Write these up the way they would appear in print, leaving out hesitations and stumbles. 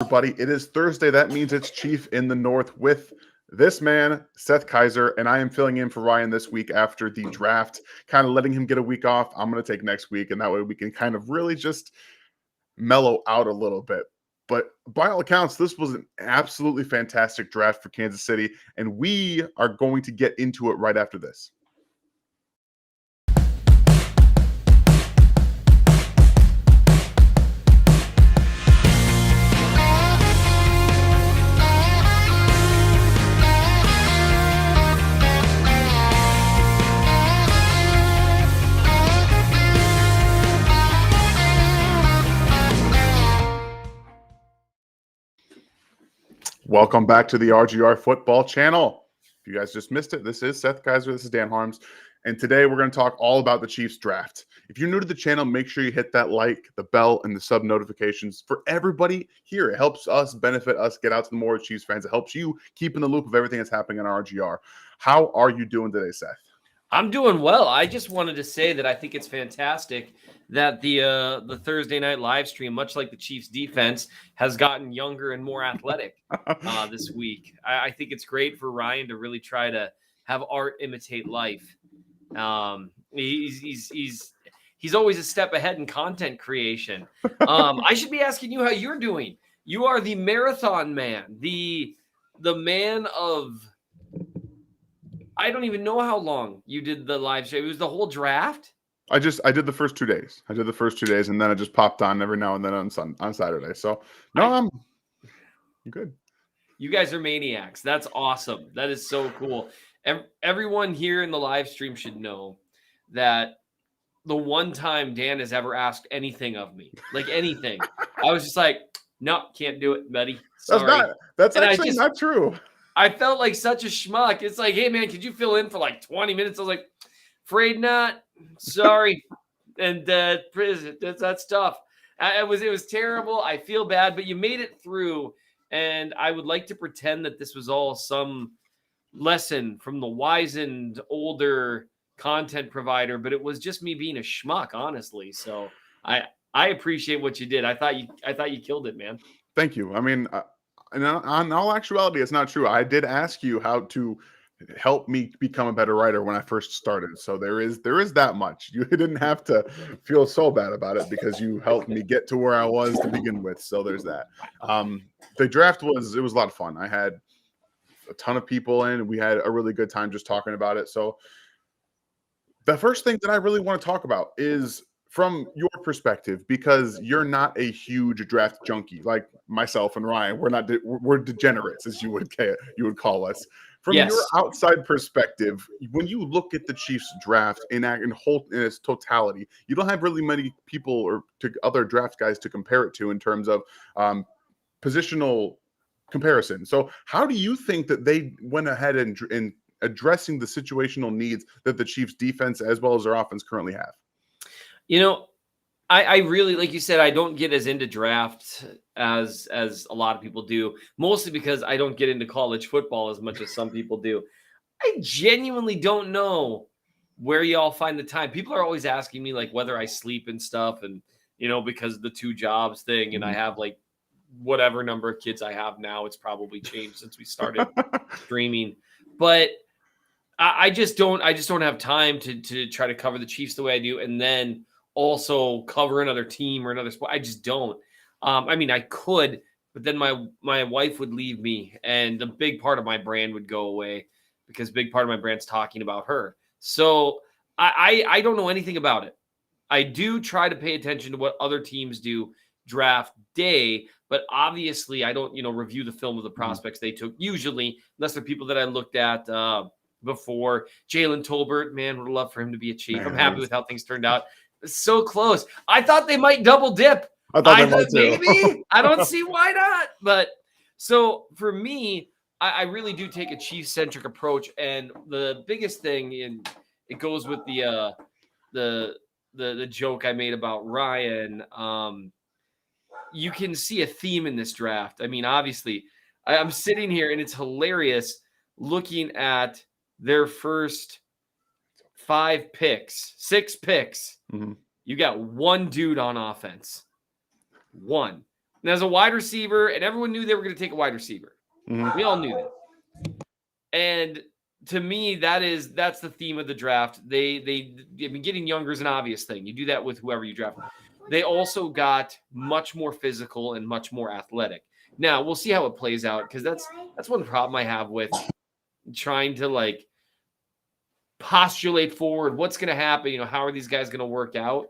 Everybody, it is Thursday. That means it's Chief in the North with this man, Seth Kaiser, and I am filling in for Ryan this week after the draft, kind of letting him get a week off. I'm going to take next week, and that way we can kind of really just mellow out a little bit. But by all accounts, this was an absolutely fantastic draft for Kansas City, and we are going to get into it right after this. Welcome back to the RGR Football Channel. If you guys just missed it, this is Seth Kaiser, this is Dan Harms, and today we're going to talk all about the Chiefs draft. If you're new to the channel, make sure you hit that like, the bell, and the sub notifications for everybody here. It helps us benefit us, get out to the more Chiefs fans. It helps you keep in the loop of everything that's happening on RGR. How are you doing today, Seth? I'm doing well. I just wanted to say that I think it's fantastic that the Thursday night live stream, much like the Chiefs defense, has gotten younger and more athletic this week. I think it's great for Ryan to really try to have art imitate life. He's always a step ahead in content creation. I should be asking you how you're doing. You are the marathon man, the man of. I don't even know how long you did the live stream. It was the whole draft. I did the first 2 days. And then I just popped on every now and then on Saturday. So no, I'm good. You guys are maniacs. That's awesome. That is so cool. Everyone here in the live stream should know that the one time Dan has ever asked anything of me, like anything, I was just like, no, can't do it, buddy. Sorry. That's actually not true. I felt like such a schmuck. It's like, hey, man, could you fill in for like 20 minutes? I was like, afraid not. Sorry. And that's tough. It was terrible. I feel bad, but you made it through. And I would like to pretend that this was all some lesson from the wizened, older content provider, but it was just me being a schmuck, honestly. So I appreciate what you did. I thought you killed it, man. Thank you. I mean, in all actuality, it's not true. I did ask you how to help me become a better writer when I first started. So there is that much. You didn't have to feel so bad about it because you helped me get to where I was to begin with. So there's that. The draft was a lot of fun. I had a ton of people in. We had a really good time just talking about it. So the first thing that I really want to talk about is from your perspective, because you're not a huge draft junkie like myself and Ryan. We're degenerates, as you would call us. From your outside perspective, when you look at the Chiefs draft in its totality, you don't have really many people or other draft guys to compare it to in terms of positional comparison. So how do you think that they went ahead and addressing the situational needs that the Chiefs defense as well as their offense currently have? You know, I really, like you said, I don't get as into draft as a lot of people do, mostly because I don't get into college football as much as some people do. I genuinely don't know where y'all find the time. People are always asking me like whether I sleep and stuff, and because of the 2 jobs thing, and I have like whatever number of kids I have now. It's probably changed since we started streaming, but I just don't have time to try to cover the Chiefs the way I do, and then also cover another team or another sport. I just don't. I mean, I could, but then my wife would leave me, and a big part of my brand would go away because a big part of my brand's talking about her. So I don't know anything about it. I do try to pay attention to what other teams do draft day, but obviously I don't, review the film of the prospects they took usually, unless they're people that I looked at before. Jalen Tolbert, man, would love for him to be a Chief. I'm happy with how things turned out. It's so close. I thought they might double dip. I thought they might too. Maybe. I don't see why not. But so for me, I really do take a Chiefs-centric approach. And the biggest thing, and it goes with the joke I made about Ryan, you can see a theme in this draft. I mean, obviously, I'm sitting here, and it's hilarious looking at their first 6 picks. Mm-hmm. You got one dude on offense. One. And as a wide receiver, and everyone knew they were going to take a wide receiver. Mhm. We all knew that. And to me, that's the theme of the draft. I mean, getting younger is an obvious thing. You do that with whoever you draft. They also got much more physical and much more athletic. Now we'll see how it plays out, because that's one problem I have with trying to like postulate forward what's going to happen. How are these guys going to work out?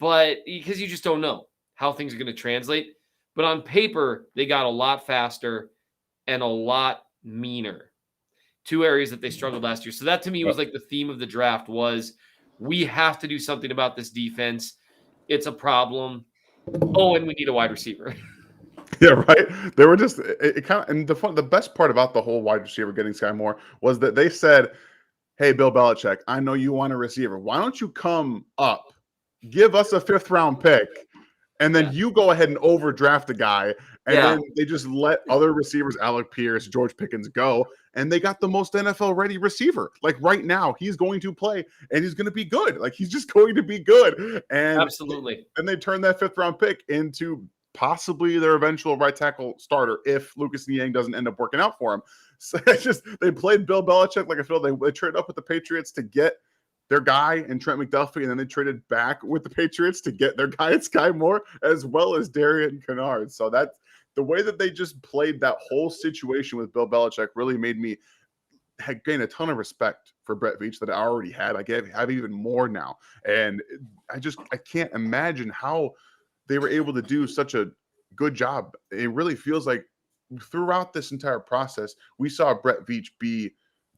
But because you just don't know how things are going to translate. But on paper, they got a lot faster and a lot meaner. Two areas that they struggled last year. So that to me was like the theme of the draft was, we have to do something about this defense. It's a problem. Oh, and we need a wide receiver. Yeah, right. They were just it kind of, and the best part about the whole wide receiver getting Skyy Moore was that they said, "Hey, Bill Belichick, I know you want a receiver. Why don't you come up, give us a 5th round pick, and then you go ahead and overdraft a guy." And then they just let other receivers, Alec Pierce, George Pickens, go, and they got the most NFL ready receiver. Like right now, he's going to play and he's going to be good. Like he's just going to be good. And Absolutely. and they turned that 5th round pick into possibly their eventual right tackle starter if Lucas Niang doesn't end up working out for him. So they played Bill Belichick like a field. They traded up with the Patriots to get their guy in Trent McDuffie, and then they traded back with the Patriots to get their guy at Skyy Moore, as well as Darian Kennard. So that's the way that they just played that whole situation with Bill Belichick really made me gain a ton of respect for Brett Veach that I already had. I have even more now. And I can't imagine how they were able to do such a good job. It really feels like throughout this entire process, we saw Brett Veach be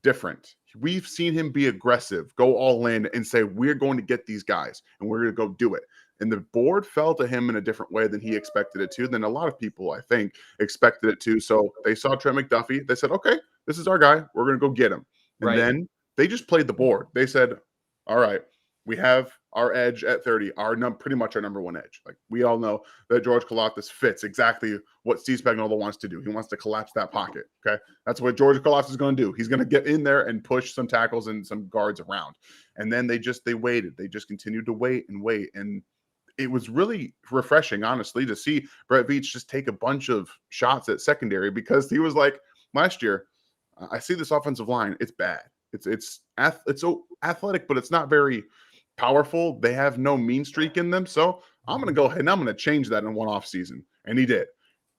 different. We've seen him be aggressive, go all in, and say, we're going to get these guys and we're going to go do it. And the board fell to him in a different way than he expected it to, than a lot of people, I think, expected it to. So they saw Trent McDuffie. They said, okay, this is our guy. We're going to go get him. And then they just played the board. They said, all right, we have our edge at 30, pretty much our number one edge. Like we all know that George Karlaftis fits exactly what Steve Spagnuolo wants to do. He wants to collapse that pocket. Okay. That's what George Karlaftis is going to do. He's going to get in there and push some tackles and some guards around. And then they waited. They just continued to wait and wait. And it was really refreshing, honestly, to see Brett Veach just take a bunch of shots at secondary, because he was like, last year, I see this offensive line. It's bad. It's so athletic, but it's not very powerful. They have no mean streak in them. So I'm going to go ahead and I'm going to change that in one off season. And he did.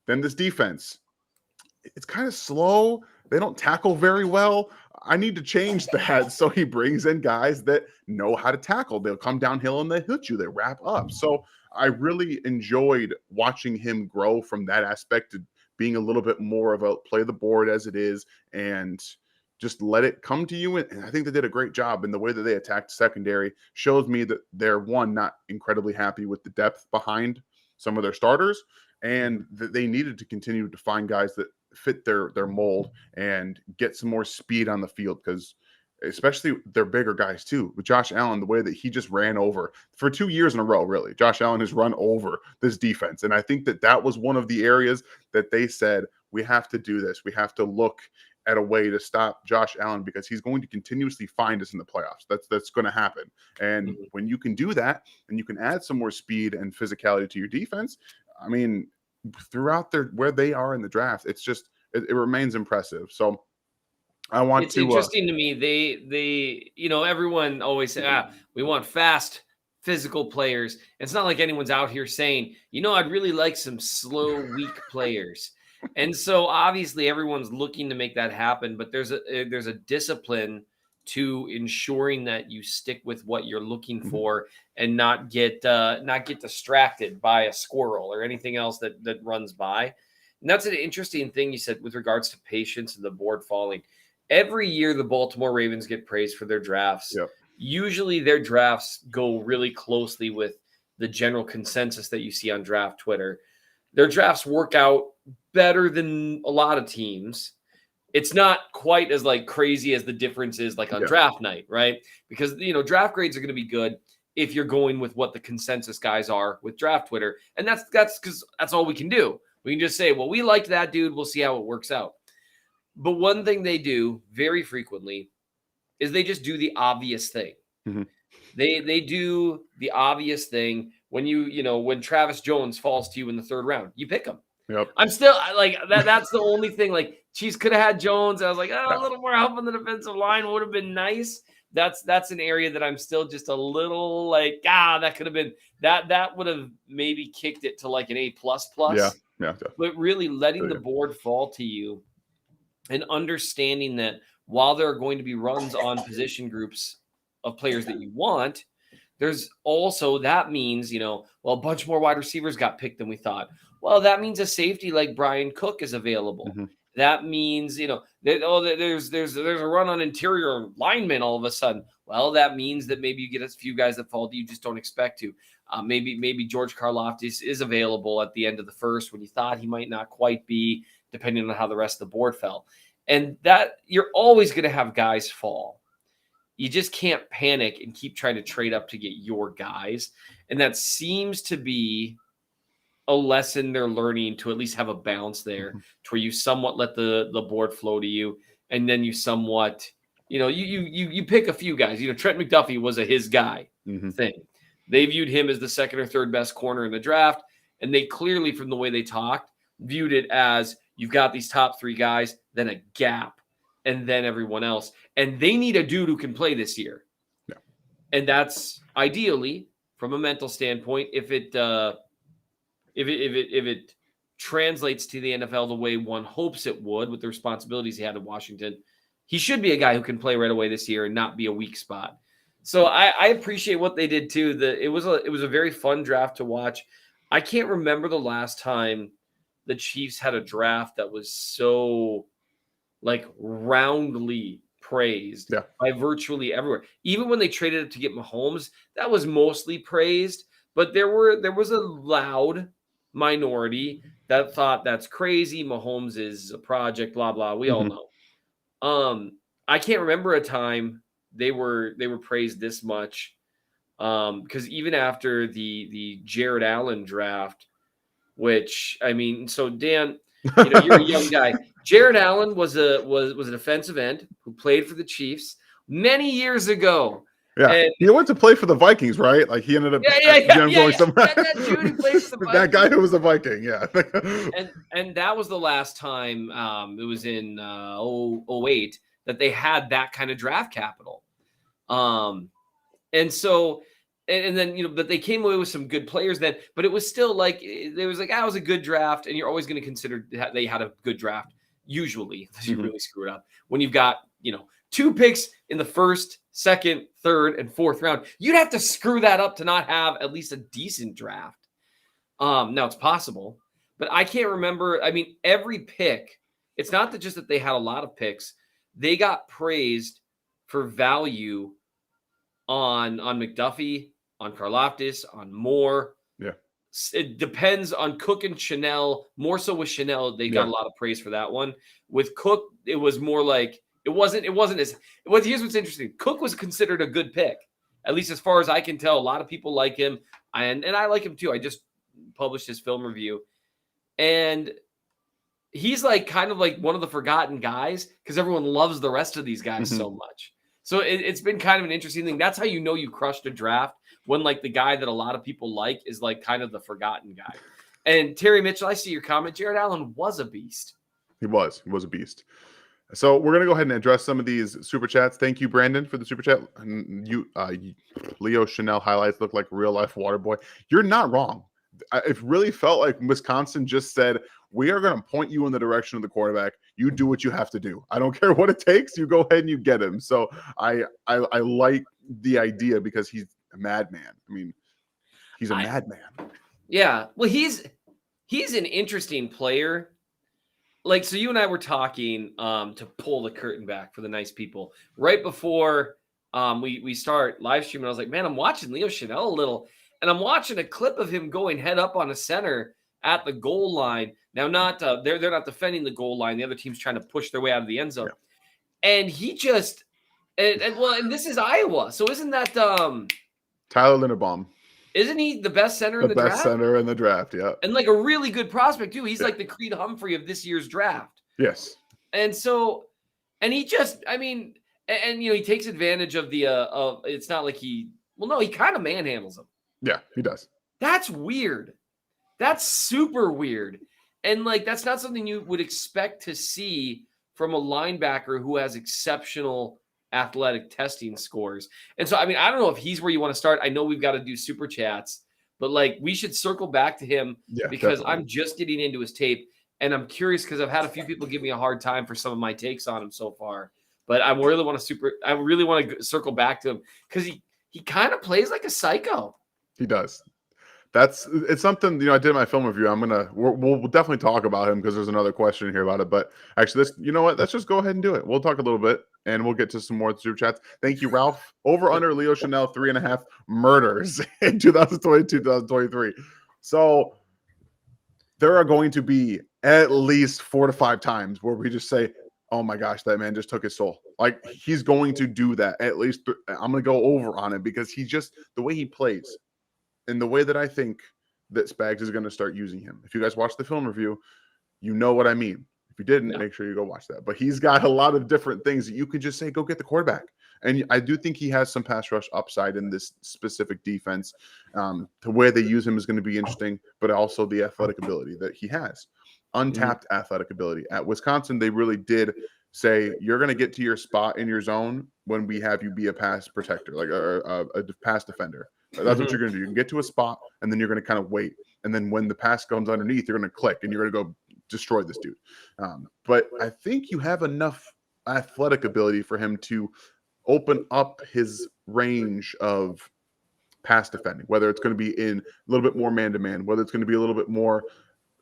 Then this defense, it's kind of slow. They don't tackle very well. I need to change that. So he brings in guys that know how to tackle. They'll come downhill and they hit you. They wrap up. So I really enjoyed watching him grow from that aspect to being a little bit more of a play the board as it is and just let it come to you. And I think they did a great job. And the way that they attacked secondary shows me that they're, one, not incredibly happy with the depth behind some of their starters, and that they needed to continue to find guys that fit their mold and get some more speed on the field, because especially their bigger guys too. With Josh Allen, the way that he just ran over for 2 years in a row, really, Josh Allen has run over this defense. And I think that was one of the areas that they said, we have to do this. We have to look at a way to stop Josh Allen, because he's going to continuously find us in the playoffs. That's going to happen. And when you can do that and you can add some more speed and physicality to your defense, I mean, throughout where they are in the draft, it's just, it remains impressive. So It's interesting to me. They everyone always say, we want fast, physical players. It's not like anyone's out here saying, I'd really like some slow, weak players. And so obviously everyone's looking to make that happen, but there's a discipline to ensuring that you stick with what you're looking for and not get distracted by a squirrel or anything else that runs by. And that's an interesting thing you said with regards to patience and the board falling. Every year, the Baltimore Ravens get praised for their drafts. Yep. Usually their drafts go really closely with the general consensus that you see on draft Twitter. Their drafts work out better than a lot of teams. It's not quite as crazy as the difference is on draft night, right? Because, draft grades are going to be good if you're going with what the consensus guys are with draft Twitter. And that's because that's all we can do. We can just say, well, we liked that dude. We'll see how it works out. But one thing they do very frequently is they just do the obvious thing. Mm-hmm. They do the obvious thing when Travis Jones falls to you in the 3rd round, you pick him. Yep. I'm still like that. That's the only thing. Like, Chiefs could have had Jones. I was like, Yeah. a little more help on the defensive line would have been nice. That's an area that I'm still just a little like, that could have been that would have maybe kicked it to like an A++. Yeah. But really letting the board fall to you and understanding that while there are going to be runs on position groups of players that you want, there's also, that means, a bunch more wide receivers got picked than we thought. Well, that means a safety like Bryan Cook is available. Mm-hmm. That means, there's a run on interior linemen all of a sudden. Well, that means that maybe you get a few guys that fall that you just don't expect to. Maybe George Karlaftis is available at the end of the 1st when you thought he might not quite be, depending on how the rest of the board fell. And that you're always going to have guys fall. You just can't panic and keep trying to trade up to get your guys. And that seems to be a lesson they're learning, to at least have a balance there, to where you somewhat let the board flow to you. And then you somewhat, you pick a few guys. Trent McDuffie was a his guy thing. They viewed him as the 2nd or 3rd best corner in the draft. And they clearly, from the way they talked, viewed it as you've got these top 3 guys, then a gap, and then everyone else. And they need a dude who can play this year. Yeah. And that's ideally, from a mental standpoint, if it translates to the NFL the way one hopes it would, with the responsibilities he had in Washington, he should be a guy who can play right away this year and not be a weak spot. So I appreciate what they did too. It was a very fun draft to watch. I can't remember the last time the Chiefs had a draft that was so like roundly praised by virtually everywhere. Even when they traded it to get Mahomes, that was mostly praised, but there was a loud minority that thought that's crazy. Mahomes is a project, blah, blah. We all know. I can't remember a time they were praised this much. Because even after the Jared Allen draft, which, I mean, so Dan, you're a young guy. Jared Allen was a defensive end who played for the Chiefs many years ago. Yeah, and he went to play for the Vikings, right? Like he ended up going somewhere. That dude who played for the Vikings. That guy who was a Viking, yeah. and that was the last time, it was in 08, that they had that kind of draft capital. And so, and then, but they came away with some good players then, but it was still like, there was like, it was a good draft, and you're always going to consider they had a good draft, usually, unless you really screw it up. When you've got, 2 picks in the 1st, 2nd, 3rd, and 4th round, you'd have to screw that up to not have at least a decent draft. Now it's possible, but I can't remember. I mean, every pick, it's not that just that they had a lot of picks. They got praised for value on McDuffie, on Karlaftis, on Moore. Yeah. It depends on Cook and Chenal. More so with Chenal, they got a lot of praise for that one. With Cook, it was more like, here's what's interesting. Cook was considered a good pick, at least as far as I can tell. A lot of people like him, and I like him too. I just published his film review, and he's like kind of like one of the forgotten guys because everyone loves the rest of these guys so much. So it's been kind of an interesting thing. That's how you crushed a draft, when like the guy that a lot of people like is like kind of the forgotten guy. And Terry Mitchell, I see your comment. Jared Allen was a beast. He was a beast. So we're going to go ahead and address some of these super chats. Thank you, Brandon, for the super chat. Leo Chenal highlights look like real life water boy. You're not wrong. It really felt like Wisconsin just said, we are going to point you in the direction of the quarterback. You do what you have to do. I don't care what it takes. You go ahead and you get him. So I like the idea because he's a madman. I mean, he's a madman. Yeah. Well, he's an interesting player. Like, so you and I were talking to pull the curtain back for the nice people right before we start live streaming. I was like, man, I'm watching Leo Chenal a little, and I'm watching a clip of him going head up on a center at the goal line. Now, not they're not defending the goal line. The other team's trying to push their way out of the end zone, and he just and this is Iowa, so isn't that Tyler Linderbaum? Isn't he the best center in the draft? The best center in the draft, yeah. And like a really good prospect, too. He's like the Creed Humphrey of this year's draft. Yes. And so, and he just, I mean, and he takes advantage of the, it's not like he kind of manhandles him. Yeah, he does. That's weird. That's super weird. And like, that's not something you would expect to see from a linebacker who has exceptional athletic testing scores. And so, I mean, I don't know if he's where you want to start. I know we've got to do super chats, but like, we should circle back to him Yeah, because definitely. I'm just getting into his tape and I'm curious because I've had a few people give me a hard time for some of my takes on him so far. But I really want to circle back to him because he kind of plays like a psycho. He does. It's something, I did my film review. We'll definitely talk about him because there's another question here about it. But actually, let's just go ahead and do it. We'll talk a little bit and we'll get to some more super chats. Thank you, Ralph. Over under Leo Chenal 3.5 murders in 2022, 2023. So there are going to be at least 4 to 5 times where we just say, oh my gosh, that man just took his soul. Like, he's going to do that at least. I'm going to go over on it because the way he plays and the way that I think that Spags is going to start using him. If you guys watch the film review, you know what I mean. If you didn't, make sure you go watch that. But he's got a lot of different things that you could just say, go get the quarterback. And I do think he has some pass rush upside in this specific defense. The way they use him is going to be interesting, but also the athletic ability that he has. Untapped athletic ability. At Wisconsin, they really did say, you're going to get to your spot in your zone when we have you be a pass protector, like a pass defender. That's what you're going to do. You can get to a spot, and then you're going to kind of wait. And then when the pass comes underneath, you're going to click, and you're going to go destroy this dude. But I think you have enough athletic ability for him to open up his range of pass defending, whether it's going to be in a little bit more man-to-man, whether it's going to be a little bit more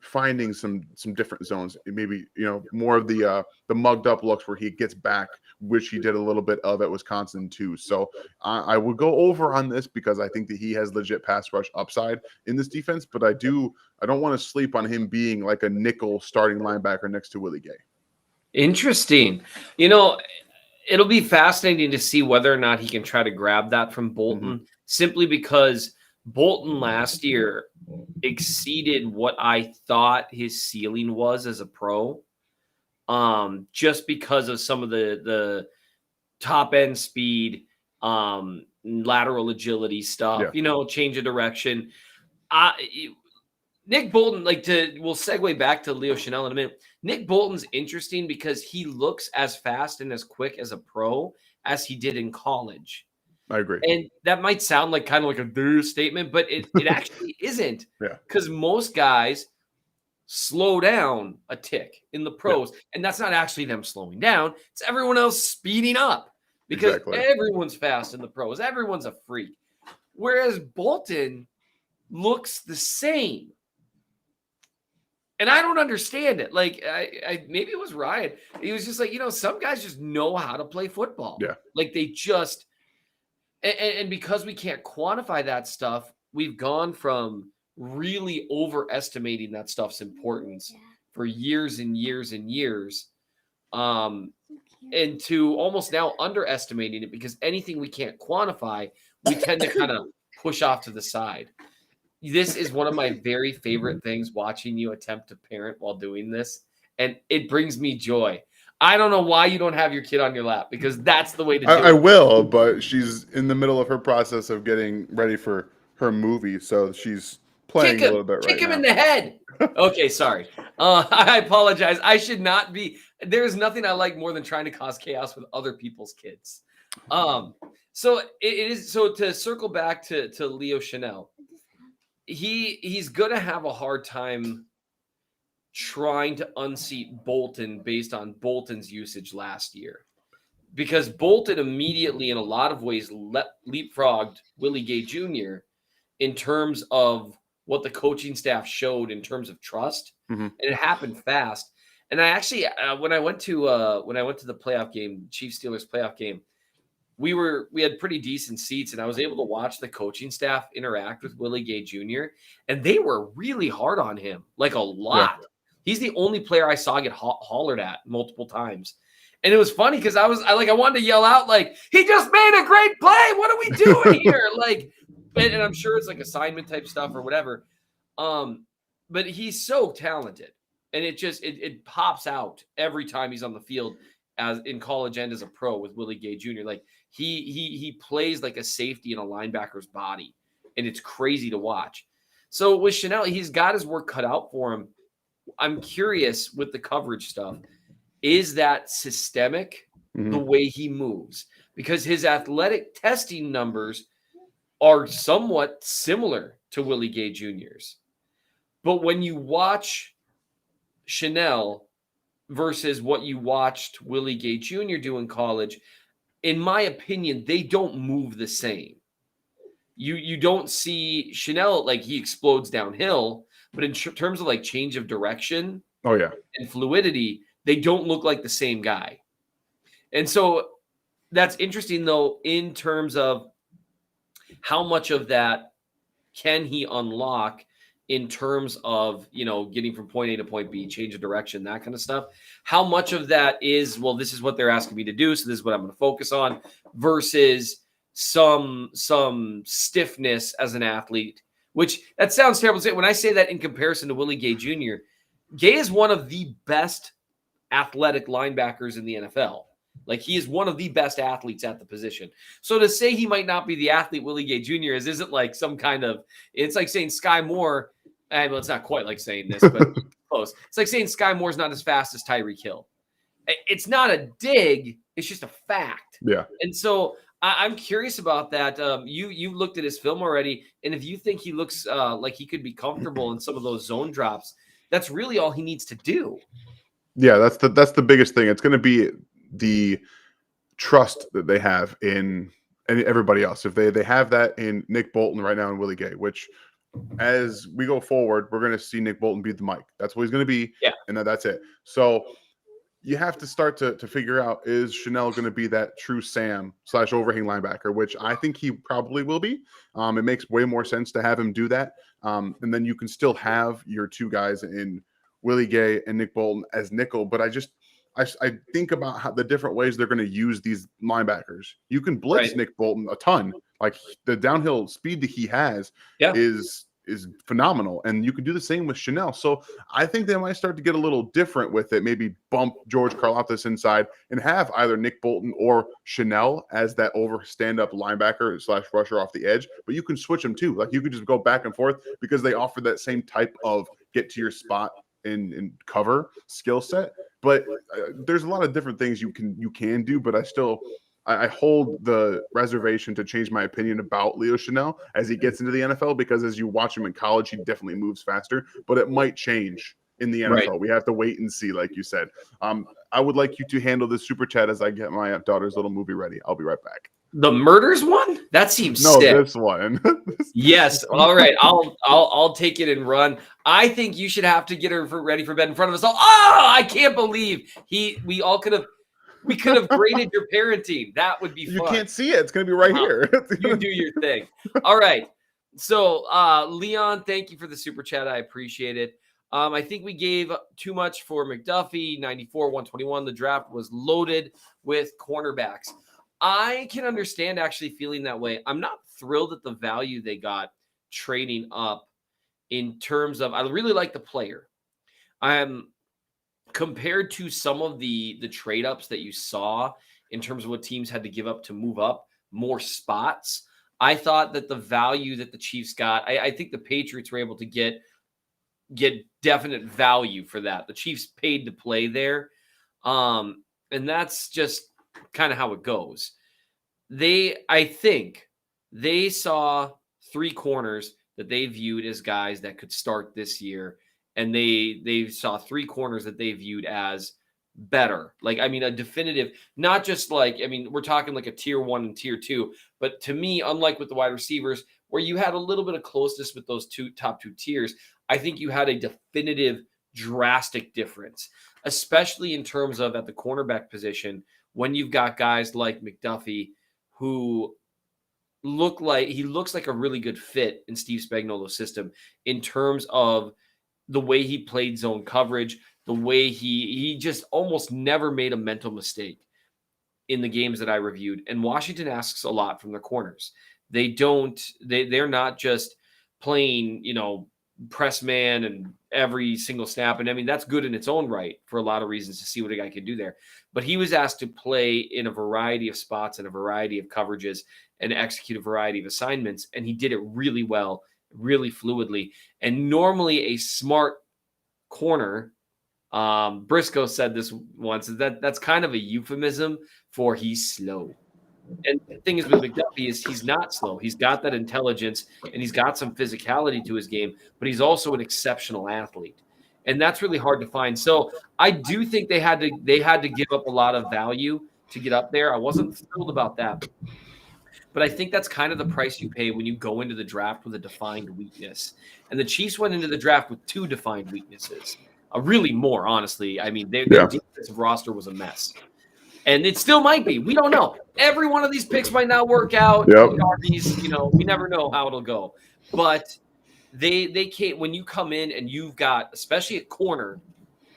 finding some different zones, maybe more of the mugged up looks where he gets back, which he did a little bit of at Wisconsin too. So I will go over on this because I think that he has legit pass rush upside in this defense, but I don't want to sleep on him being like a nickel starting linebacker next to Willie Gay. Interesting. It'll be fascinating to see whether or not he can try to grab that from Bolton, simply because Bolton last year exceeded what I thought his ceiling was as a pro, just because of some of the top end speed, lateral agility stuff, change of direction. Nick Bolton, we'll segue back to Leo Chenal in a minute. Nick Bolton's interesting because he looks as fast and as quick as a pro as he did in college. I agree. And that might sound like kind of like a statement, but it actually isn't. Yeah. Because most guys slow down a tick in the pros. Yeah. And that's not actually them slowing down. It's everyone else speeding up. Because everyone's fast in the pros. Everyone's a freak. Whereas Bolton looks the same. And I don't understand it. Like, I maybe it was Ryan. He was just like, some guys just know how to play football. Yeah. Like, they just – and because we can't quantify that stuff, we've gone from really overestimating that stuff's importance for years and years and years, and to almost now underestimating it, because anything we can't quantify, we tend to kind of push off to the side. This is one of my very favorite things, watching you attempt to parent while doing this, and it brings me joy. I don't know why you don't have your kid on your lap, because that's the way to do it. I will, but she's in the middle of her process of getting ready for her movie, so she's playing a little bit right now. Kick him in the head. Okay, sorry. I apologize. I should not be. There's nothing I like more than trying to cause chaos with other people's kids. So it is. So to circle back to Leo Chenal, he's gonna have a hard time trying to unseat Bolton based on Bolton's usage last year, because Bolton immediately, in a lot of ways, leapfrogged Willie Gay Jr. in terms of what the coaching staff showed in terms of trust, and it happened fast. And I actually, when I went to the playoff game, Chiefs Steelers playoff game, we had pretty decent seats, and I was able to watch the coaching staff interact with Willie Gay Jr. and they were really hard on him, like a lot. Yeah. He's the only player I saw get hollered at multiple times. And it was funny because I wanted to yell out, like, he just made a great play. What are we doing here? Like, and I'm sure it's like assignment type stuff or whatever. But he's so talented, and it pops out every time he's on the field, as in college and as a pro with Willie Gay Jr. Like, he plays like a safety in a linebacker's body, and it's crazy to watch. So with Chenal, he's got his work cut out for him. I'm curious with the coverage stuff. Is that systemic, the way he moves? Because his athletic testing numbers are somewhat similar to Willie Gay Jr.'s. But when you watch Chenal versus what you watched Willie Gay Jr. do in college, in my opinion, they don't move the same. You don't see Chenal, like, he explodes downhill, but in terms of like change of direction and fluidity, they don't look like the same guy. And so that's interesting, though, in terms of how much of that can he unlock in terms of, getting from point A to point B, change of direction, that kind of stuff. How much of that is, well, this is what they're asking me to do, so this is what I'm going to focus on, versus some stiffness as an athlete, which that sounds terrible to say. When I say that in comparison to Willie Gay Jr., Gay is one of the best athletic linebackers in the NFL. Like, he is one of the best athletes at the position. So to say he might not be the athlete Willie Gay Jr. isn't like some kind of, it's like saying Skyy Moore, well, it's not quite like saying this, but close. It's like saying Skyy Moore's not as fast as Tyreek Hill. It's not a dig, it's just a fact. Yeah. And so I'm curious about that. You've looked at his film already, and if you think he looks like he could be comfortable in some of those zone drops, that's really all he needs to do. Yeah, that's the biggest thing. It's going to be the trust that they have in everybody else. If they have that in Nick Bolton right now and Willie Gay, which as we go forward, we're going to see Nick Bolton beat the mic. That's what he's going to be. Yeah. And that's it. So you have to start to figure out, is Chenal going to be that true Sam / overhang linebacker, which I think he probably will be. It makes way more sense to have him do that. And then you can still have your two guys in Willie Gay and Nick Bolton as nickel. But I think about how the different ways they're going to use these linebackers. You can blitz Nick Bolton a ton. Like, the downhill speed that he has is phenomenal. And you can do the same with Chenal. So I think they might start to get a little different with it. Maybe bump George Karlaftis inside and have either Nick Bolton or Chenal as that over stand-up linebacker / rusher off the edge. But you can switch them too. Like, you could just go back and forth because they offer that same type of get to your spot in cover skill set. But there's a lot of different things you can do, but I hold the reservation to change my opinion about Leo Chenal as he gets into the NFL, because as you watch him in college, he definitely moves faster, but it might change in the NFL. Right. We have to wait and see, like you said. I would like you to handle this super chat as I get my daughter's little movie ready. I'll be right back. The murders one? That seems sick. This one. Yes. All right. I'll take it and run. I think you should have to get her ready for bed in front of us all. Oh, I can't believe we could have graded your parenting. That would be fun. You can't see it. It's going to be right here. You do your thing. All right. So, Leon, thank you for the super chat. I appreciate it. I think we gave too much for McDuffie, 94, 121. The draft was loaded with cornerbacks. I can understand actually feeling that way. I'm not thrilled at the value they got trading up in terms of, I really like the player. Compared to some of the trade ups that you saw in terms of what teams had to give up to move up more spots, I thought that the value that the Chiefs got, I think the Patriots were able to get definite value for that. The Chiefs paid to play there. And that's just kind of how it goes. I think they saw three corners that they viewed as guys that could start this year. And they saw three corners that they viewed as better. Like, I mean, a definitive, not just like, I mean, we're talking like a tier 1 and tier 2, but to me, unlike with the wide receivers, where you had a little bit of closeness with those top two tiers, I think you had a definitive, drastic difference, especially in terms of at the cornerback position, when you've got guys like McDuffie, who looks like a really good fit in Steve Spagnuolo's system in terms of the way he played zone coverage, the way he just almost never made a mental mistake in the games that I reviewed. And Washington asks a lot from their corners. They're not just playing, press man and every single snap. And I mean, that's good in its own right for a lot of reasons to see what a guy can do there. But he was asked to play in a variety of spots and a variety of coverages and execute a variety of assignments. And he did it really well really fluidly. And normally a smart corner, Briscoe said this once, that's kind of a euphemism for he's slow. And the thing is with McDuffie is he's not slow. He's got that intelligence and he's got some physicality to his game, but he's also an exceptional athlete. And that's really hard to find. So I do think they had to give up a lot of value to get up there. I wasn't thrilled about that. But I think that's kind of the price you pay when you go into the draft with a defined weakness. And the Chiefs went into the draft with 2 defined weaknesses. Really more, honestly. I mean, their defensive roster was a mess. And it still might be. We don't know. Every one of these picks might not work out. Yep. We never know how it'll go. But they can't. When you come in and you've got, especially at corner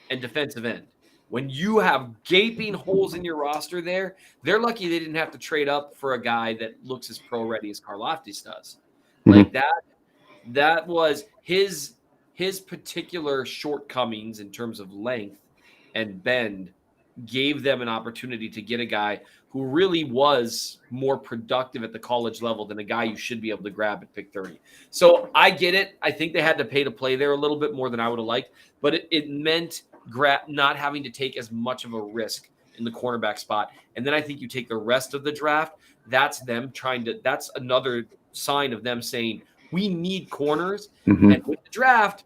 and defensive end, when you have gaping holes in your roster there, they're lucky they didn't have to trade up for a guy that looks as pro ready as Karlaftis does. Like that was his particular shortcomings in terms of length and bend gave them an opportunity to get a guy who really was more productive at the college level than a guy you should be able to grab at pick 30. So I get it. I think they had to pay to play there a little bit more than I would have liked, but it meant not having to take as much of a risk in the cornerback spot. And then I think you take the rest of the draft. That's another sign of them saying, we need corners. Mm-hmm. And with the draft,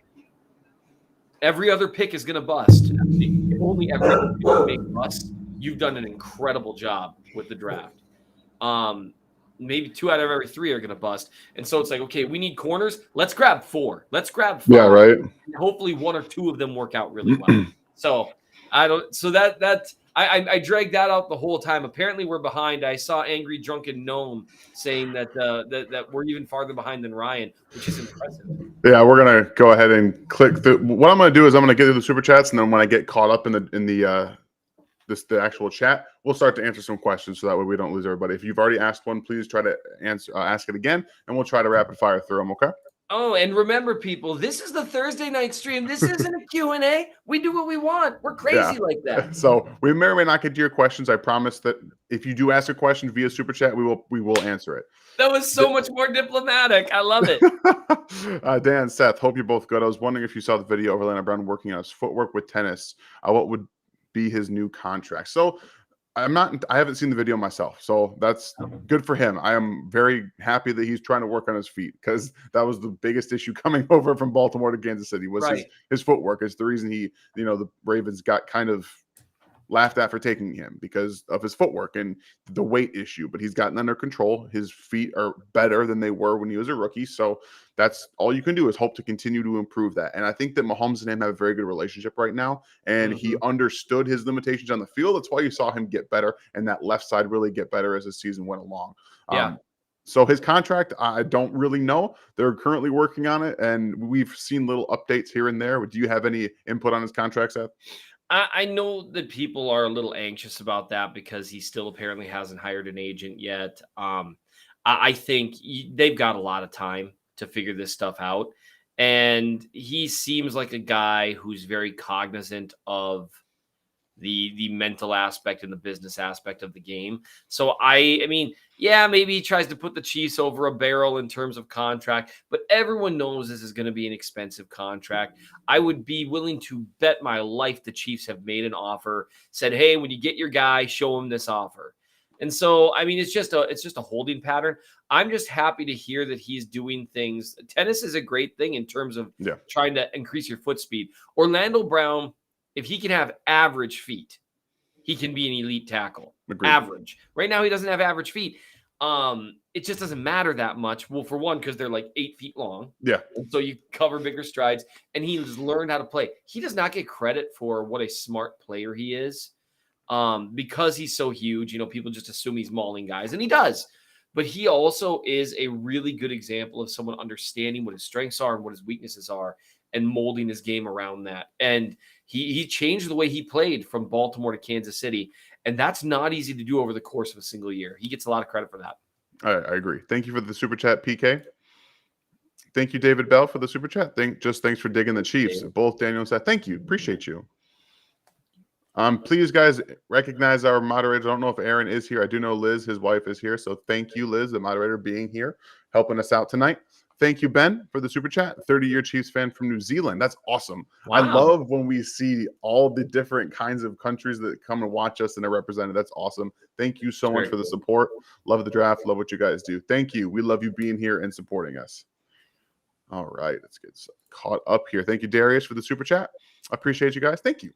every other pick is going to bust. If only every other pick may bust, you've done an incredible job with the draft. Maybe 2 out of every 3 are going to bust. And so it's like, okay, we need corners. Let's grab 4. Let's grab 5. Yeah, right. And hopefully 1 or 2 of them work out really well. I dragged that out the whole time. Apparently we're behind. I saw Angry Drunken Gnome saying that we're even farther behind than Ryan, which is impressive. Yeah, we're gonna go ahead and click through. What I'm gonna do is I'm gonna get through the super chats, and then when I get caught up in the actual chat, we'll start to answer some questions so that way we don't lose everybody. If you've already asked one, please try to ask it again, and we'll try to rapid fire through them. Okay. Oh, and remember, people, this is the Thursday night stream. This isn't a Q&A. We do what we want. We're crazy like that. So we may or may not get to your questions. I promise that if you do ask a question via super chat, we will answer it. That was so much more diplomatic. I love it. Dan, Seth, hope you're both good. I was wondering if you saw the video of Orland Brown working on his footwork with tennis. What would be his new contract? So I haven't seen the video myself, so that's good for him. I am very happy that he's trying to work on his feet, because that was the biggest issue coming over from Baltimore to Kansas City was his footwork. It's the reason the Ravens got kind of laughed at for taking him, because of his footwork and the weight issue, but he's gotten under control. His feet are better than they were when he was a rookie. So that's all you can do, is hope to continue to improve that. And I think that Mahomes and him have a very good relationship right now. And he understood his limitations on the field. That's why you saw him get better and that left side really get better as the season went along. So his contract, I don't really know. They're currently working on it, and we've seen little updates here and there. Do you have any input on his contract, Seth? I know that people are a little anxious about that because he still apparently hasn't hired an agent yet. I think they've got a lot of time to figure this stuff out. And he seems like a guy who's very cognizant of the mental aspect and the business aspect of the game. So I mean, yeah, maybe he tries to put the Chiefs over a barrel in terms of contract, but everyone knows this is going to be an expensive contract. I would be willing to bet my life the Chiefs have made an offer, said, hey, when you get your guy, show him this offer. And so, I mean, it's just a holding pattern. I'm just happy to hear that he's doing things. Tennis is a great thing in terms of trying to increase your foot speed. Orland Brown, if he can have average feet, he can be an elite tackle. Agreed. Average. Right now, he doesn't have average feet. It just doesn't matter that much. Well, for one, because they're like 8 feet long. Yeah. And so you cover bigger strides, and he's learned how to play. He does not get credit for what a smart player he is. Because he's so huge, people just assume he's mauling guys, and he does. But he also is a really good example of someone understanding what his strengths are and what his weaknesses are and molding his game around that. And he changed the way he played from Baltimore to Kansas City. And that's not easy to do over the course of a single year. He gets a lot of credit for that. I agree. Thank you for the super chat, PK. Thank you, David Bell, for the super chat. Thanks for digging the Chiefs. Both Daniel and Seth. Thank you. Appreciate you. Please, guys, recognize our moderator. I don't know if Aaron is here. I do know Liz, his wife, is here. So thank you, Liz, the moderator, being here, helping us out tonight. Thank you, Ben, for the super chat. 30-year Chiefs fan from New Zealand. That's awesome. Wow. I love when we see all the different kinds of countries that come and watch us and are represented. That's awesome. Thank you so much for the support. Love the draft. Love what you guys do. Thank you. We love you being here and supporting us. All right. Let's get caught up here. Thank you, Darius, for the super chat. I appreciate you guys. Thank you.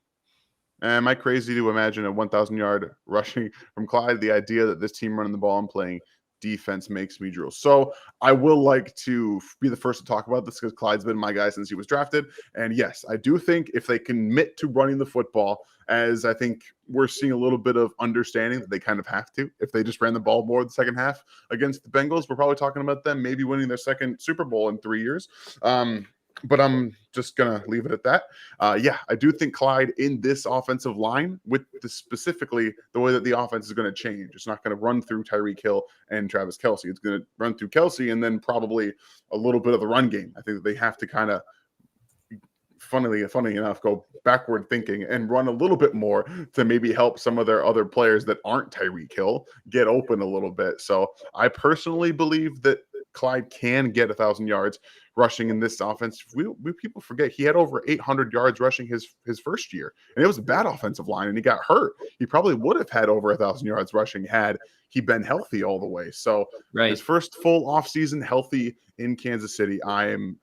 Am I crazy to imagine a 1,000-yard rushing from Clyde? The idea that this team running the ball and playing defense makes me drool. So I will like to be the first to talk about this because Clyde's been my guy since he was drafted. And yes, I do think if they commit to running the football, as I think we're seeing a little bit of understanding that they kind of have to, if they just ran the ball more the second half against the Bengals, we're probably talking about them maybe winning their second Super Bowl in 3 years. But I'm just going to leave it at that. Yeah, I do think Clyde in this offensive line, with specifically the way that the offense is going to change. It's not going to run through Tyreek Hill and Travis Kelce. It's going to run through Kelce and then probably a little bit of the run game. I think that they have to kind of, funny enough, go backward thinking and run a little bit more to maybe help some of their other players that aren't Tyreek Hill get open a little bit. So I personally believe that Clyde can get 1,000 yards rushing in this offense. We people forget he had over 800 yards rushing his first year, and it was a bad offensive line, and he got hurt. He probably would have had over 1,000 yards rushing had he been healthy all the way. So his first full offseason healthy in Kansas City, I'm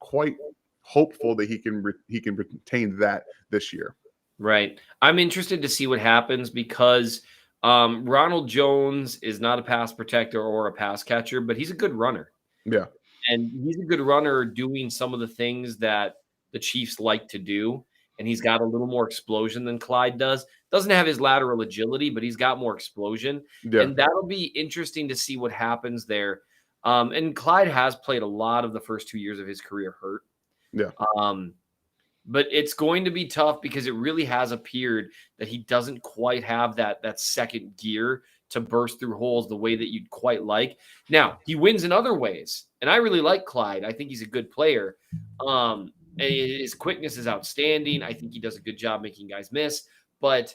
quite hopeful that he can retain that this year. Right. I'm interested to see what happens because Ronald Jones is not a pass protector or a pass catcher, but he's a good runner. Yeah. And he's a good runner doing some of the things that the Chiefs like to do. And he's got a little more explosion than Clyde does. Doesn't have his lateral agility, but he's got more explosion. Yeah. And that'll be interesting to see what happens there. And Clyde has played a lot of the first 2 years of his career hurt. Yeah. But it's going to be tough because it really has appeared that he doesn't quite have that second gear to burst through holes the way that you'd quite like. Now, he wins in other ways, and I really like Clyde. I think he's a good player. And his quickness is outstanding. I think he does a good job making guys miss, but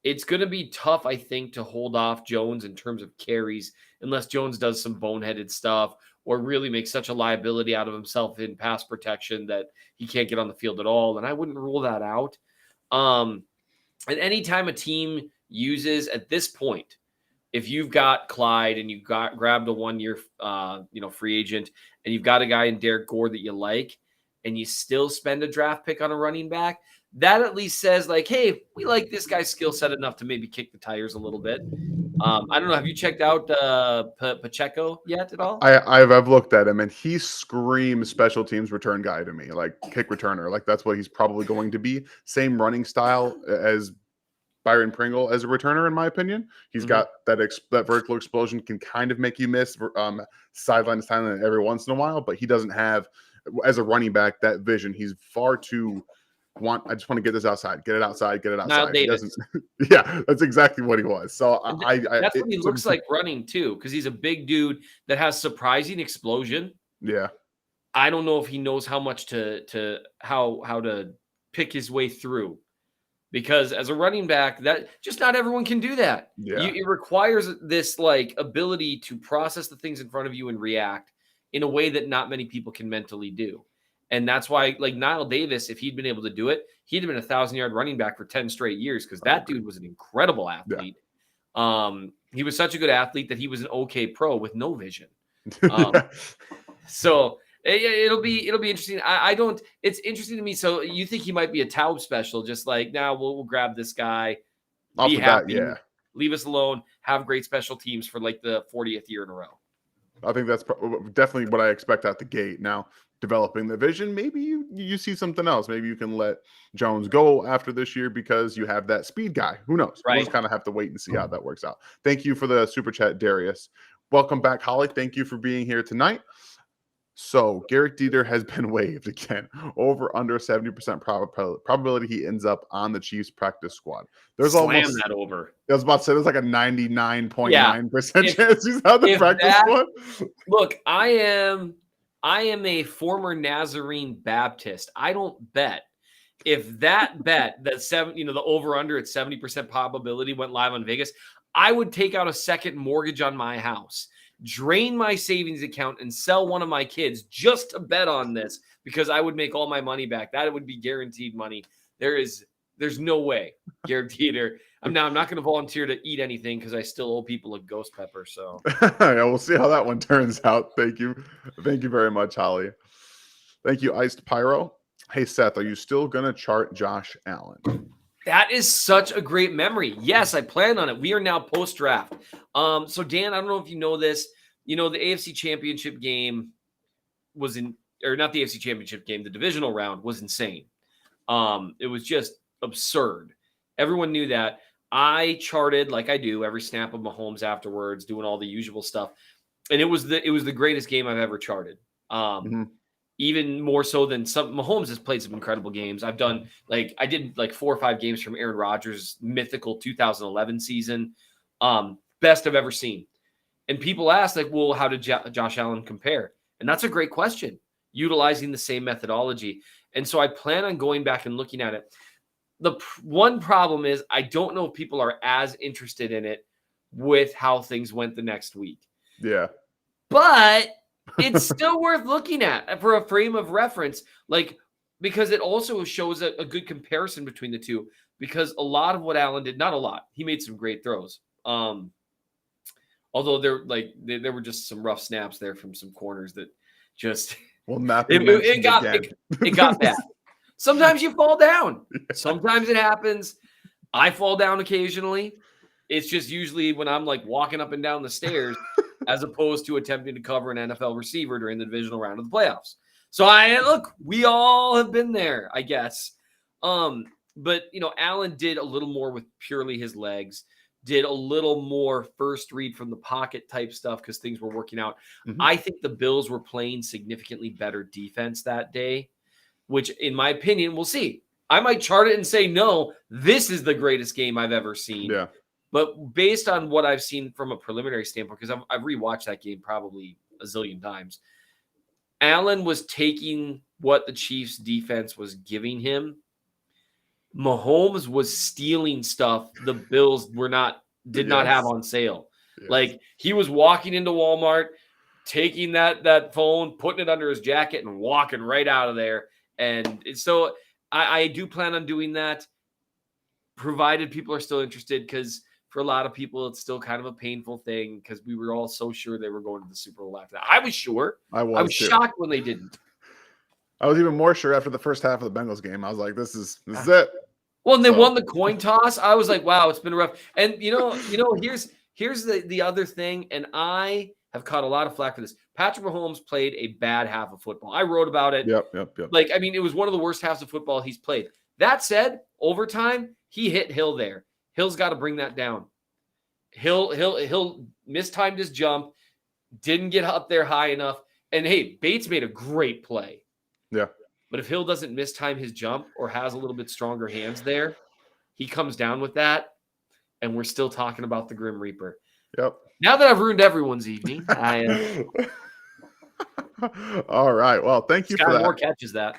it's going to be tough, I think, to hold off Jones in terms of carries unless Jones does some boneheaded stuff or really makes such a liability out of himself in pass protection that he can't get on the field at all. And I wouldn't rule that out. And anytime a team uses, at this point, if you've got Clyde and you've grabbed a 1-year free agent and you've got a guy in Derek Gore that you like and you still spend a draft pick on a running back, that at least says like, hey, we like this guy's skill set enough to maybe kick the tires a little bit. I don't know. Have you checked out Pacheco yet at all? I've looked at him, and he screams special teams return guy to me, like kick returner. Like that's what he's probably going to be. Same running style as Byron Pringle as a returner, in my opinion. He's got that vertical explosion, can kind of make you miss sideline to sideline every once in a while, but he doesn't have, as a running back, that vision. He's far too I just want to get this outside, get it outside, get it outside. He doesn't, yeah, that's exactly what he was. So that's what he looks like running too, because he's a big dude that has surprising explosion. Yeah. I don't know if he knows how much how to pick his way through, because as a running back, that just not everyone can do that. Yeah. It requires this like ability to process the things in front of you and react in a way that not many people can mentally do. And that's why, like Niall Davis, if he'd been able to do it, he'd have been a 1,000-yard running back for 10 straight years because that dude was an incredible athlete. Yeah. He was such a good athlete that he was an okay pro with no vision. So it'll be interesting. It's interesting to me. So you think he might be a Taub special, just like now we'll grab this guy, be happy, leave us alone, have great special teams for like the 40th year in a row. I think that's definitely what I expect out the gate. Now, developing the vision, maybe you see something else. Maybe you can let Jones go after this year because you have that speed guy. Who knows? Right. We'll just kind of have to wait and see how that works out. Thank you for the super chat, Darius. Welcome back, Holly. Thank you for being here tonight. So Garrett Dieter has been waived again. Over under 70% probability he ends up on the Chiefs practice squad. There's almost that over. I was about to say there's like a 99.9% chance he's on the practice squad. Look, I am a former Nazarene Baptist. I don't bet. If that the over under at 70% probability went live on Vegas, I would take out a second mortgage on my house. drain my savings account and sell one of my kids just to bet on this because I would make all my money back. That would be guaranteed money. There's no way guaranteed. Or I'm not going to volunteer to eat anything because I still owe people a ghost pepper. So yeah, we'll see how that one turns out. Thank you very much, Holly. Thank you, Iced Pyro. Hey Seth, are you still gonna chart Josh Allen? That is such a great memory. Yes, I plan on it. We are now post draft. So Dan, I don't know if you know this. The AFC Championship game was not the AFC Championship game. The divisional round was insane. It was just absurd. Everyone knew that. I charted like I do every snap of Mahomes afterwards, doing all the usual stuff, and it was the greatest game I've ever charted. Even more so than Mahomes has played some incredible games. I did 4 or 5 games from Aaron Rodgers' mythical 2011 season, best I've ever seen. And people ask well, how did Josh Allen compare? And that's a great question. Utilizing the same methodology. And so I plan on going back and looking at it. The one problem is I don't know if people are as interested in it with how things went the next week. Yeah. But it's still worth looking at for a frame of reference, because it also shows a good comparison between the two, because a lot of what Allen did, not a lot, he made some great throws. Although there were just some rough snaps there from some corners that just it got bad. Sometimes you fall down. Sometimes it happens. I fall down occasionally. It's just usually when I'm walking up and down the stairs as opposed to attempting to cover an NFL receiver during the divisional round of the playoffs. So we all have been there, I guess. But Allen did a little more with purely his legs, did a little more first read from the pocket type stuff because things were working out. I think the Bills were playing significantly better defense that day, which in my opinion, we'll see. I might chart it and say, no, this is the greatest game I've ever seen. Yeah. But based on what I've seen from a preliminary standpoint, because I've rewatched that game probably a zillion times, Allen was taking what the Chiefs defense was giving him. Mahomes was stealing stuff the Bills did not have on sale. Yes. He was walking into Walmart, taking that phone, putting it under his jacket, and walking right out of there. And so I do plan on doing that, provided people are still interested, because for a lot of people, it's still kind of a painful thing because we were all so sure they were going to the Super Bowl after that. I was sure. I was shocked when they didn't. I was even more sure after the first half of the Bengals game. I was like, this is it. Well, and they won the coin toss. I was like, wow, it's been rough. And here's the other thing, and I have caught a lot of flack for this. Patrick Mahomes played a bad half of football. I wrote about it. Yep. It was one of the worst halves of football he's played. That said, overtime, he hit Hill there. Hill's got to bring that down. Hill mistimed his jump, didn't get up there high enough. And hey, Bates made a great play. Yeah. But if Hill doesn't mistime his jump or has a little bit stronger hands there, he comes down with that, and we're still talking about the Grim Reaper. Yep. Now that I've ruined everyone's evening, I all right. Well, thank you for that. More catches that.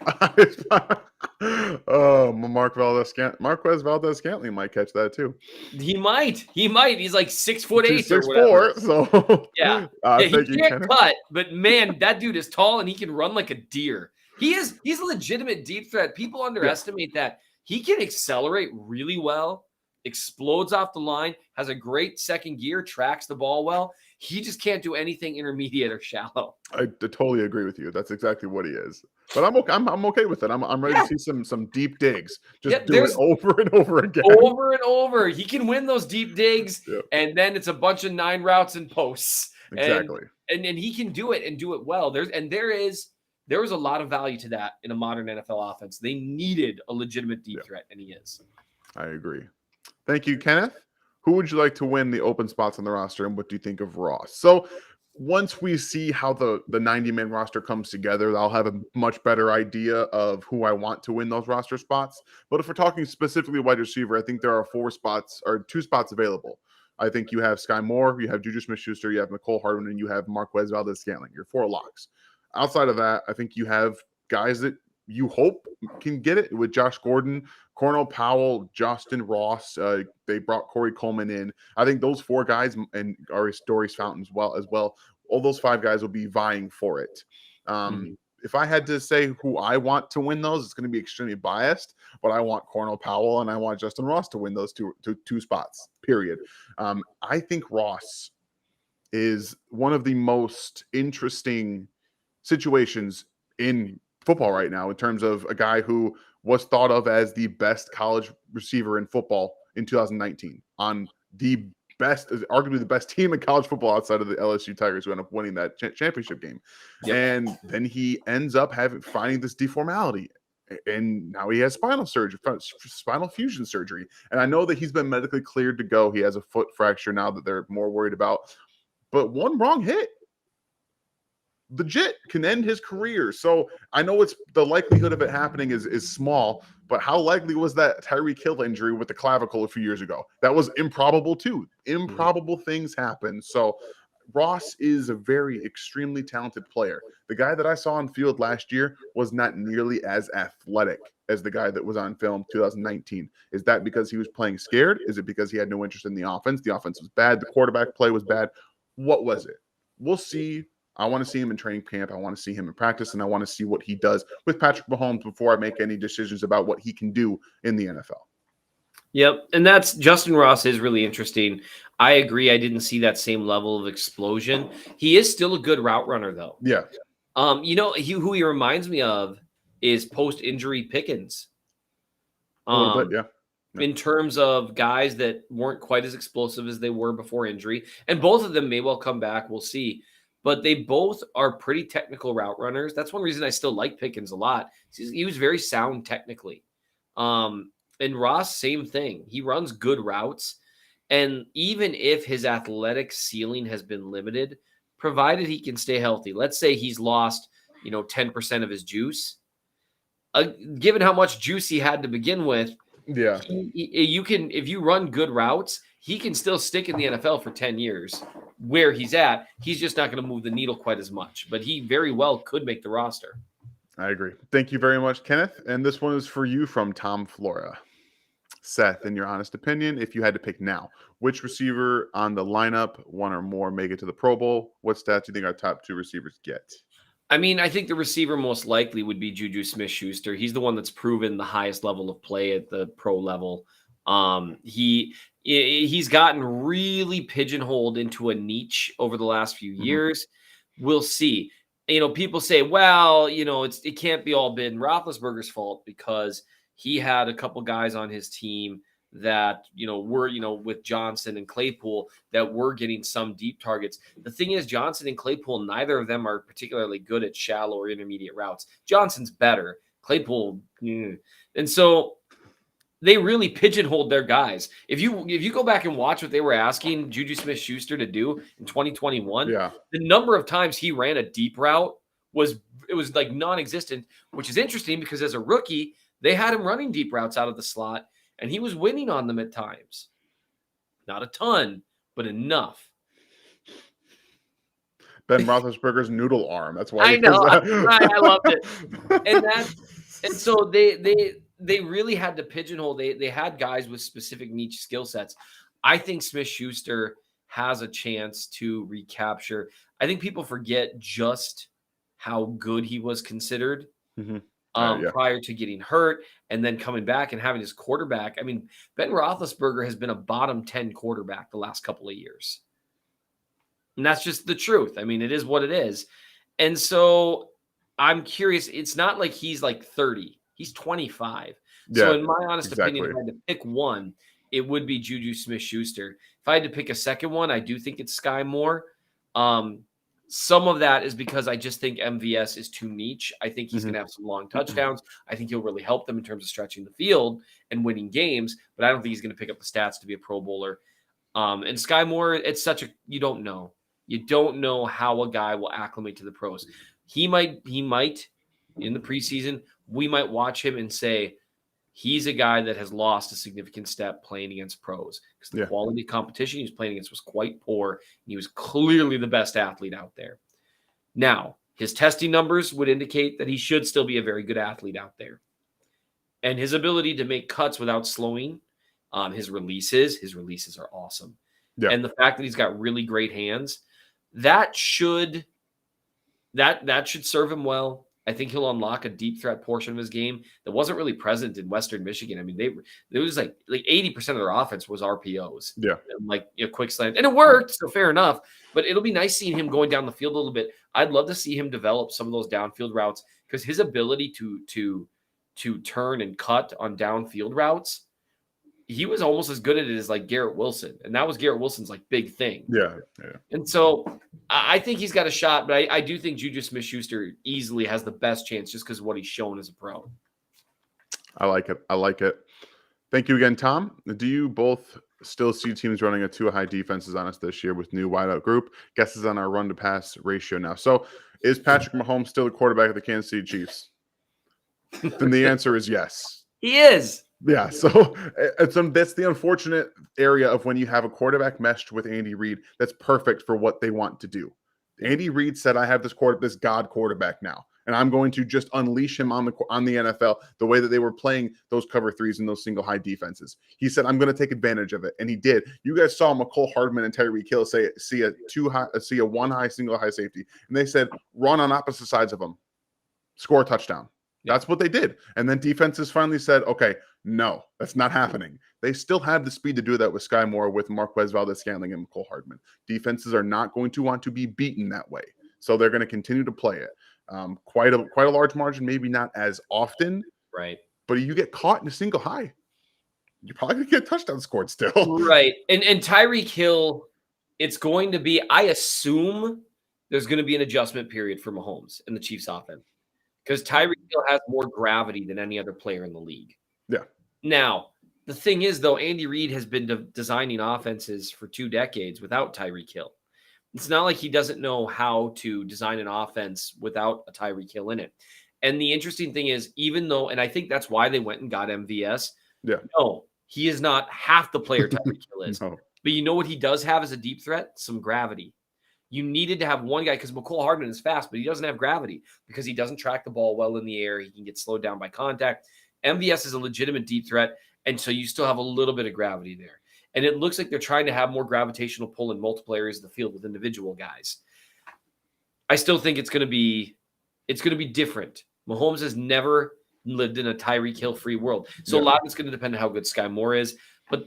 Oh, Marquez Valdez-Scantling might catch that too. He might. He's like 6'8" or 6'4". So yeah, he can't cut, but man, that dude is tall and he can run like a deer. He's a legitimate deep threat. People underestimate that. He can accelerate really well, explodes off the line, has a great second gear, tracks the ball well. He just can't do anything intermediate or shallow. I totally agree with you. That's exactly what he is. But I'm okay with it. I'm ready to see some deep digs. Just do it over and over again. Over and over. He can win those deep digs, and then it's a bunch of 9 routes and posts. Exactly. And he can do it and do it well. There is a lot of value to that in a modern NFL offense. They needed a legitimate deep threat, and he is. I agree. Thank you, Kenneth. Who would you like to win the open spots on the roster, and what do you think of Ross? So once we see how the 90-man roster comes together, I'll have a much better idea of who I want to win those roster spots. But if we're talking specifically wide receiver, I think there are 2 spots available. I think you have Skyy Moore, you have Juju Smith-Schuster, you have Mecole Hardman, and you have Marquez Valdez-Scantling. Your 4 locks. Outside of that, I think you have guys that you hope can get it with Josh Gordon, Cornell Powell, Justin Ross. They brought Corey Coleman in. I think those 4 guys, and Doris Fountain as well, all those 5 guys will be vying for it. If I had to say who I want to win those, it's going to be extremely biased, but I want Cornell Powell and I want Justin Ross to win those two spots, period. I think Ross is one of the most interesting situations in football right now in terms of a guy who was thought of as the best college receiver in football in 2019 on the best, arguably the best team in college football outside of the LSU Tigers, who end up winning that championship game. Yep. And then he ends up finding this deformality. And now he has spinal fusion surgery. And I know that he's been medically cleared to go. He has a foot fracture now that they're more worried about. But one wrong hit legit can end his career. So I know it's the likelihood of it happening is small, but how likely was that Tyreek Hill injury with the clavicle a few years ago? That was improbable too. Improbable things happen. So Ross is a very extremely talented player. The guy that I saw on field last year was not nearly as athletic as the guy that was on film 2019. Is that because he was playing scared? Is it because he had no interest in the offense? The offense was bad. The quarterback play was bad. What was it? We'll see. I want to see him in training camp. I want to see him in practice, and I want to see what he does with Patrick Mahomes before I make any decisions about what he can do in the NFL. Yep, and that's Justin Ross is really interesting. I agree. I didn't see that same level of explosion. He is still a good route runner, though. Yeah. Who he reminds me of is post-injury Pickens. A little bit, yeah. In terms of guys that weren't quite as explosive as they were before injury, and both of them may well come back. We'll see. But they both are pretty technical route runners. That's one reason I still like Pickens a lot. He was very sound technically. And Ross, same thing. He runs good routes. And even if his athletic ceiling has been limited, provided he can stay healthy, let's say he's lost, 10% of his juice. Given how much juice he had to begin with, yeah, if you run good routes, he can still stick in the NFL for 10 years where he's at. He's just not going to move the needle quite as much, but he very well could make the roster. I agree. Thank you very much, Kenneth. And this one is for you from Tom Flora. Seth, in your honest opinion, if you had to pick now, which receiver on the lineup, one or more, make it to the Pro Bowl? What stats do you think our top 2 receivers get? I mean, I think the receiver most likely would be Juju Smith-Schuster. He's the one that's proven the highest level of play at the pro level. He's gotten really pigeonholed into a niche over the last few years. We'll see. People say, well, it can't be all Ben Roethlisberger's fault because he had a couple guys on his team that, were, with Johnson and Claypool that were getting some deep targets. The thing is, Johnson and Claypool, neither of them are particularly good at shallow or intermediate routes. Johnson's better. Claypool, and so they really pigeonholed their guys. If you go back and watch what they were asking Juju Smith-Schuster to do in 2021, the number of times he ran a deep route was like non-existent, which is interesting because as a rookie, they had him running deep routes out of the slot, and he was winning on them at times. Not a ton, but enough. Ben Roethlisberger's noodle arm. That's why I know. I loved it. And so they really had to pigeonhole. They had guys with specific niche skill sets. I think Smith-Schuster has a chance to recapture. I think people forget just how good he was considered prior to getting hurt and then coming back and having his quarterback. I mean, Ben Roethlisberger has been a bottom 10 quarterback the last couple of years. And that's just the truth. I mean, it is what it is. And so I'm curious. It's not like he's like 30. He's 25. So in my honest opinion, if I had to pick one, it would be Juju Smith-Schuster. If I had to pick a second one, I do think it's Skyy Moore. Some of that is because I just think MVS is too niche. I think he's going to have some long touchdowns. I think he'll really help them in terms of stretching the field and winning games, but I don't think he's going to pick up the stats to be a Pro Bowler. And Skyy Moore, it's such you don't know. You don't know how a guy will acclimate to the pros. He might in the preseason, we might watch him and say, he's a guy that has lost a significant step playing against pros because the quality of competition he was playing against was quite poor. And he was clearly the best athlete out there. Now, his testing numbers would indicate that he should still be a very good athlete out there. And his ability to make cuts without slowing, his releases are awesome. Yeah. And the fact that he's got really great hands, that should serve him well. I think he'll unlock a deep threat portion of his game that wasn't really present in Western Michigan. I mean, it was like 80% of their offense was RPOs. Yeah. And like quick slant. And it worked, so fair enough. But it'll be nice seeing him going down the field a little bit. I'd love to see him develop some of those downfield routes because his ability to turn and cut on downfield routes, he was almost as good at it as like Garrett Wilson. And that was Garrett Wilson's like big thing. Yeah. And so I think he's got a shot, but I do think Juju Smith-Schuster easily has the best chance just because of what he's shown as a pro. I like it. Thank you again, Tom. Do you both still see teams running a too high defenses on us this year with new wideout group? Guesses on our run to pass ratio now. So is Patrick Mahomes still the quarterback of the Kansas City Chiefs? Then the answer is yes. He is. Yeah, so that's the unfortunate area of when you have a quarterback meshed with Andy Reid that's perfect for what they want to do. Andy Reid said, I have this God quarterback now, and I'm going to just unleash him on the NFL the way that they were playing those cover threes and those single high defenses. He said, I'm going to take advantage of it, and he did. You guys saw McCole Hardman and Tyreek Hill see a one high, single high safety, and they said, run on opposite sides of them, score a touchdown. That's what they did. And then defenses finally said, okay, no, that's not happening. They still have the speed to do that with Skyy Moore, with Marquez Valdez-Scantling, and McCole Hardman. Defenses are not going to want to be beaten that way. So they're going to continue to play it. Quite a large margin, maybe not as often. Right. But if you get caught in a single high, you're probably going to get a touchdown scored still. Right. And Tyreek Hill, it's going to be, I assume there's going to be an adjustment period for Mahomes in the Chiefs offense. Because Tyreek Hill has more gravity than any other player in the league. Yeah. Now, the thing is, though, Andy Reid has been designing offenses for 2 decades without Tyreek Hill. It's not like he doesn't know how to design an offense without a Tyreek Hill in it. And the interesting thing is, even though, and I think that's why they went and got MVS. Yeah. No, he is not half the player Tyreek Hill is. No. But you know what he does have as a deep threat? Some gravity. You needed to have one guy because McCole Hardman is fast, but he doesn't have gravity because he doesn't track the ball well in the air. He can get slowed down by contact. MVS is a legitimate deep threat, and so you still have a little bit of gravity there. And it looks like they're trying to have more gravitational pull in multiple areas of the field with individual guys. I still think it's going to be different. Mahomes has never lived in a Tyreek Hill free world. So a lot of it's going to depend on how good Skyy Moore is, but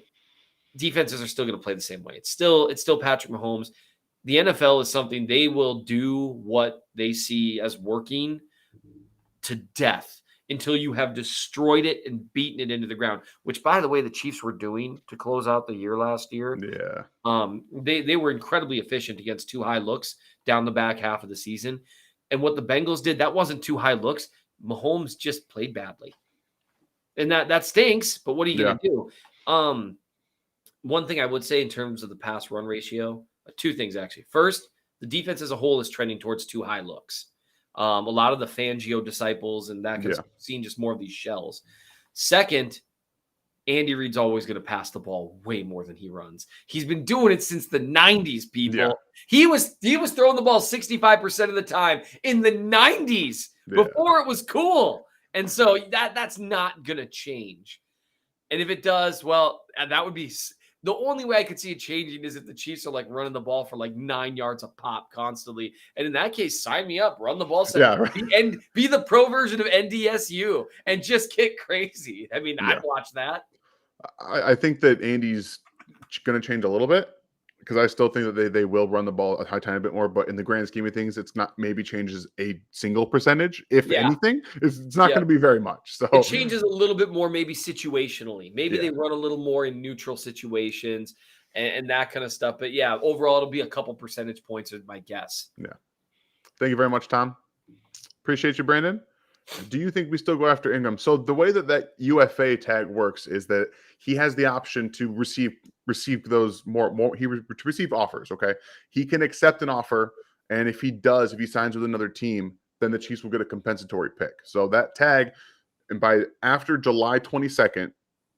defenses are still going to play the same way. It's still Patrick Mahomes. The NFL is something they will do what they see as working to death until you have destroyed it and beaten it into the ground, which, by the way, the Chiefs were doing to close out the year last year. Yeah. They were incredibly efficient against 2 high looks down the back half of the season. And what the Bengals did, that wasn't 2 high looks. Mahomes just played badly. And that stinks, but what are you going to do? One thing I would say in terms of the pass run ratio, 2 things actually. First, the defense as a whole is trending towards 2 high looks. A lot of the Fangio disciples and that seen just more of these shells. Second, Andy Reid's always going to pass the ball way more than he runs. He's been doing it since the 90s, people. Yeah. He was throwing the ball 65% of the time in the 90s before it was cool. And so that's not going to change. And if it does, well, that would be the only way I could see it changing is if the Chiefs are like running the ball for like 9 yards a pop constantly. And in that case, sign me up, run the ball. Be the pro version of NDSU and just get crazy. I mean, I'd watch that. I think that Andy's going to change a little bit because I still think that they will run the ball a tiny bit more. But in the grand scheme of things, it's not maybe changes a single percentage. If anything, it's not going to be very much. So it changes a little bit more, maybe situationally. Maybe they run a little more in neutral situations and that kind of stuff. But yeah, overall, it'll be a couple percentage points is my guess. Yeah. Thank you very much, Tom. Appreciate you, Brandon. Do you think we still go after Ingram? So the way that UFA tag works is that he has the option to receive those more to receive offers. Okay, he can accept an offer, and if he signs with another team, then the Chiefs will get a compensatory pick. So that tag, and by after July 22nd,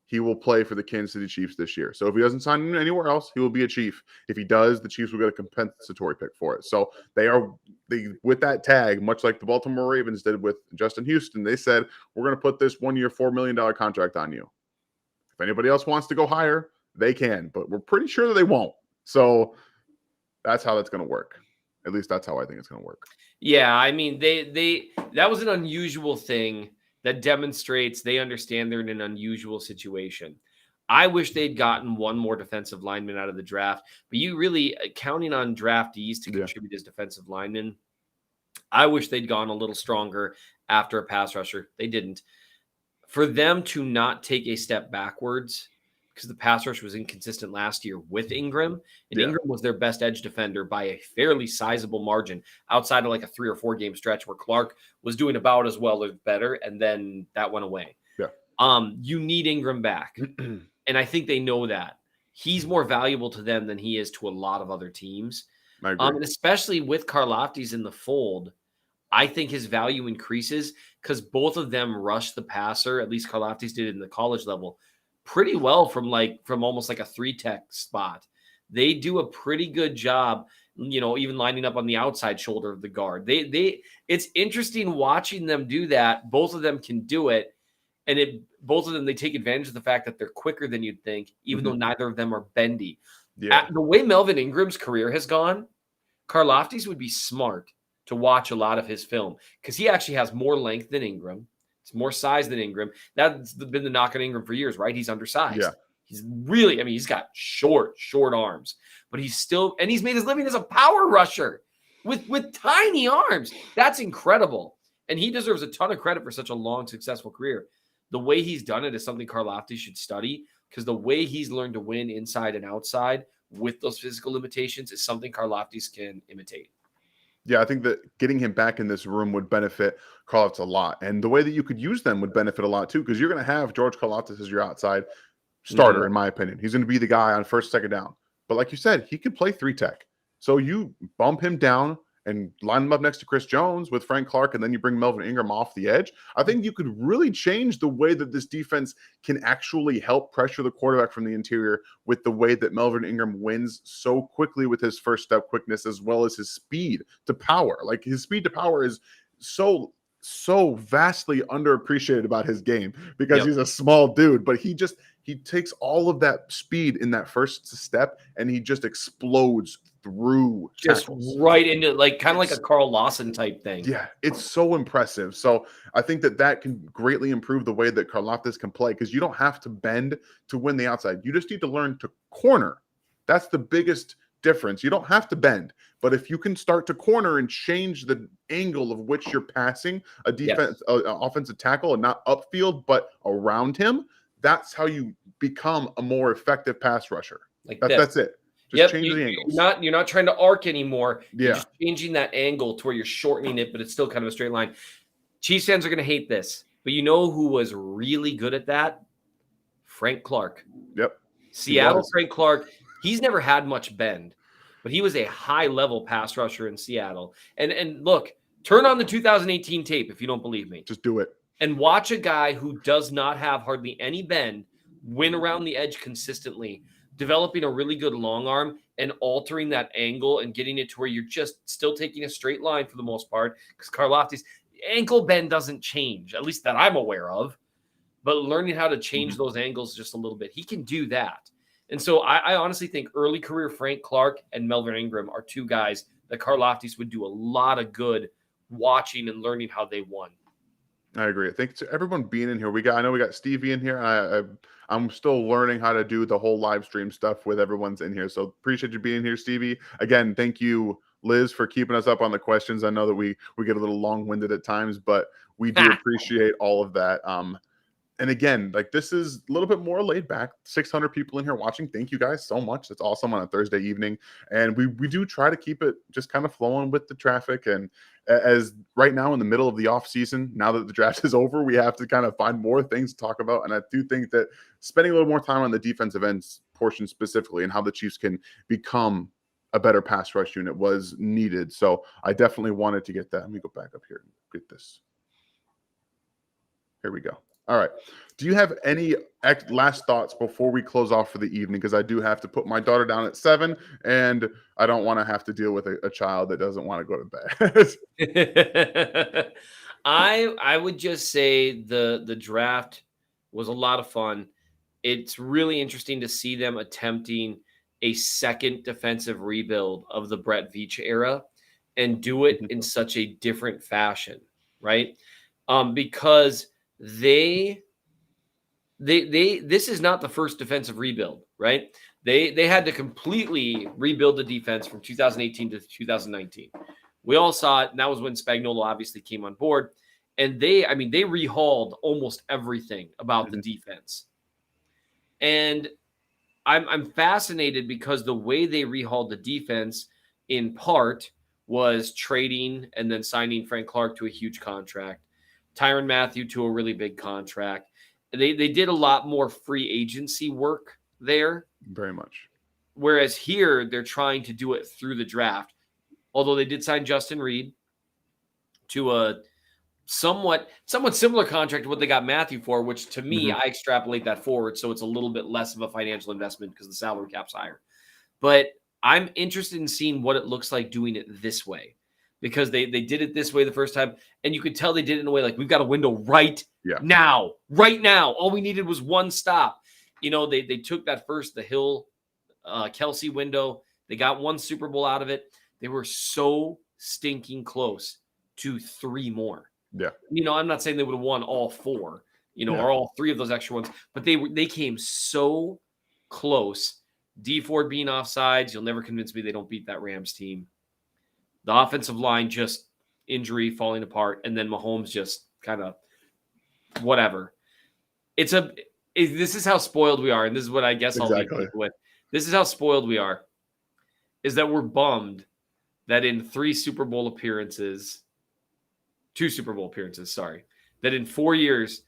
he will play for the Kansas City Chiefs this year. So if he doesn't sign anywhere else, he will be a Chief. If he does, the Chiefs will get a compensatory pick for it. So they with that tag, much like the Baltimore Ravens did with Justin Houston, they said, we're going to put this 1 year, $4 million contract on you. If anybody else wants to go higher, they can, but we're pretty sure that they won't. So that's how that's going to work. At least that's how I think it's going to work. Yeah, I mean, that was an unusual thing that demonstrates they understand they're in an unusual situation. I wish they'd gotten one more defensive lineman out of the draft, but you really counting on draftees to contribute as defensive linemen. I wish they'd gone a little stronger after a pass rusher. They didn't. For them to not take a step backwards, because the pass rush was inconsistent last year with Ingram, and Ingram was their best edge defender by a fairly sizable margin outside of like a 3 or 4 game stretch where Clark was doing about as well or better, and then that went away. You need Ingram back, and I think they know that. He's more valuable to them than he is to a lot of other teams. I agree. And especially with Karlaftis in the fold, I think his value increases because both of them rush the passer, at least Karlaftis did in the college level, pretty well from almost like a 3-tech spot. They do a pretty good job, even lining up on the outside shoulder of the guard. It's interesting watching them do that. Both of them can do it. And both of them, they take advantage of the fact that they're quicker than you'd think, even though neither of them are bendy. The way Melvin Ingram's career has gone, Karlaftis would be smart to watch a lot of his film because he actually has more length than Ingram. It's more size than Ingram. That's been the knock on Ingram for years, right? He's undersized. Yeah. He's really, he's got short arms, but he's made his living as a power rusher with tiny arms. That's incredible. And he deserves a ton of credit for such a long, successful career. The way he's done it is something Karlaftis should study because the way he's learned to win inside and outside with those physical limitations is something Karlaftis can imitate. Yeah, I think that getting him back in this room would benefit Karlaftis a lot. And the way that you could use them would benefit a lot too, because you're going to have George Karlaftis as your outside starter, in my opinion. He's going to be the guy on first, second down. But like you said, he could play 3-tech. So you bump him down and line him up next to Chris Jones with Frank Clark, and then you bring Melvin Ingram off the edge. I think you could really change the way that this defense can actually help pressure the quarterback from the interior with the way that Melvin Ingram wins so quickly with his first step quickness, as well as his speed to power. Like his speed to power is so vastly underappreciated about his game because he's a small dude, but he takes all of that speed in that first step and he just explodes through tackles. Right into kind of like a Carl Lawson type thing. Yeah, it's so impressive. So I think that can greatly improve the way that Karlaftis can play because you don't have to bend to win the outside. You just need to learn to corner. That's the biggest difference. You don't have to bend, but if you can start to corner and change the angle of which you're passing a defense, offensive tackle, and not upfield but around him, that's how you become a more effective pass rusher. That's it. Just change the angles. You're not trying to arc anymore. You're just changing that angle to where you're shortening it, but it's still kind of a straight line. Chiefs fans are going to hate this, but you know who was really good at that? Frank Clark. Yep. Seattle Frank Clark. He's never had much bend, but he was a high-level pass rusher in Seattle. And look, turn on the 2018 tape if you don't believe me. Just do it. And watch a guy who does not have hardly any bend win around the edge consistently, developing a really good long arm and altering that angle and getting it to where you're just still taking a straight line for the most part. Because Karlaftis, ankle bend doesn't change, at least that I'm aware of. But learning how to change those angles just a little bit, he can do that. And so I honestly think early career Frank Clark and Melvin Ingram are two guys that Karlaftis would do a lot of good watching and learning how they won. I agree. Thanks to everyone being in here. I know we got Stevie in here. I'm still learning how to do the whole live stream stuff with everyone's in here. So appreciate you being here, Stevie. Again, thank you, Liz, for keeping us up on the questions. I know that we get a little long-winded at times, but we do appreciate all of that. And again, this is a little bit more laid back. 600 people in here watching. Thank you guys so much. It's awesome on a Thursday evening. And we do try to keep it just kind of flowing with the traffic. And as right now in the middle of the off season, now that the draft is over, we have to kind of find more things to talk about. And I do think that spending a little more time on the defensive ends portion specifically and how the Chiefs can become a better pass rush unit was needed. So I definitely wanted to get that. Let me go back up here and get this. Here we go. All right. Do you have any last thoughts before we close off for the evening? Because I do have to put my daughter down at 7, and I don't want to have to deal with a child that doesn't want to go to bed. I would just say the draft was a lot of fun. It's really interesting to see them attempting a second defensive rebuild of the Brett Veach era. and do it in such a different fashion, right? Because this is not the first defensive rebuild, right? They had to completely rebuild the defense from 2018 to 2019. We all saw it, and that was when Spagnuolo obviously came on board. And they rehauled almost everything about the defense. And I'm fascinated because the way they rehauled the defense in part was trading and then signing Frank Clark to a huge contract, Tyrann Mathieu to a really big contract. They did a lot more free agency work there. Very much. Whereas here, they're trying to do it through the draft. Although they did sign Justin Reed to a somewhat similar contract to what they got Mathieu for, which to me, I extrapolate that forward. So it's a little bit less of a financial investment because the salary cap's higher. But I'm interested in seeing what it looks like doing it this way, because they did it this way the first time. And you could tell they did it in a way like, we've got a window right now. All we needed was one stop. They took the Hill Kelsey window. They got one Super Bowl out of it. They were so stinking close to 3 more. Yeah. I'm not saying they would have won all 4, or all 3 of those extra ones, but they came so close. D Ford being offsides, you'll never convince me they don't beat that Rams team. The offensive line just injury falling apart, and then Mahomes just kind of whatever. This is how spoiled we are, and this is what I guess I'll leave people with. This is how spoiled we are, is that we're bummed that in 2 Super Bowl appearances, that in 4 years,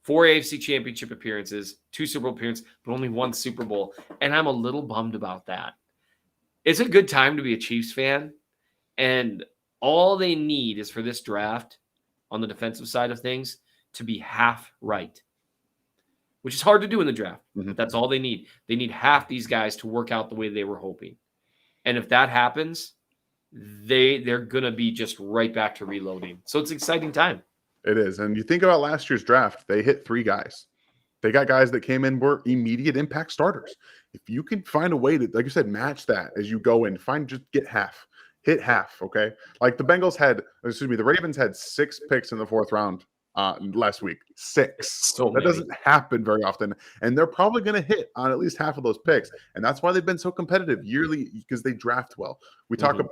4 AFC Championship appearances, 2 Super Bowl appearances, but only 1 Super Bowl. And I'm a little bummed about that. It's a good time to be a Chiefs fan. And all they need is for this draft on the defensive side of things to be half right, which is hard to do in the draft. But that's all they need. They need half these guys to work out the way they were hoping. And if that happens, they're going to be just right back to reloading. So it's an exciting time. It is. And you think about last year's draft, they hit 3 guys. They got guys that came in, were immediate impact starters. If you can find a way to, like you said, match that as you go in, get half, hit half. Okay. Like the Ravens had 6 picks in the 4th round last week. 6. So that doesn't happen very often. And they're probably going to hit on at least half of those picks. And that's why they've been so competitive yearly, because they draft well. We talk about,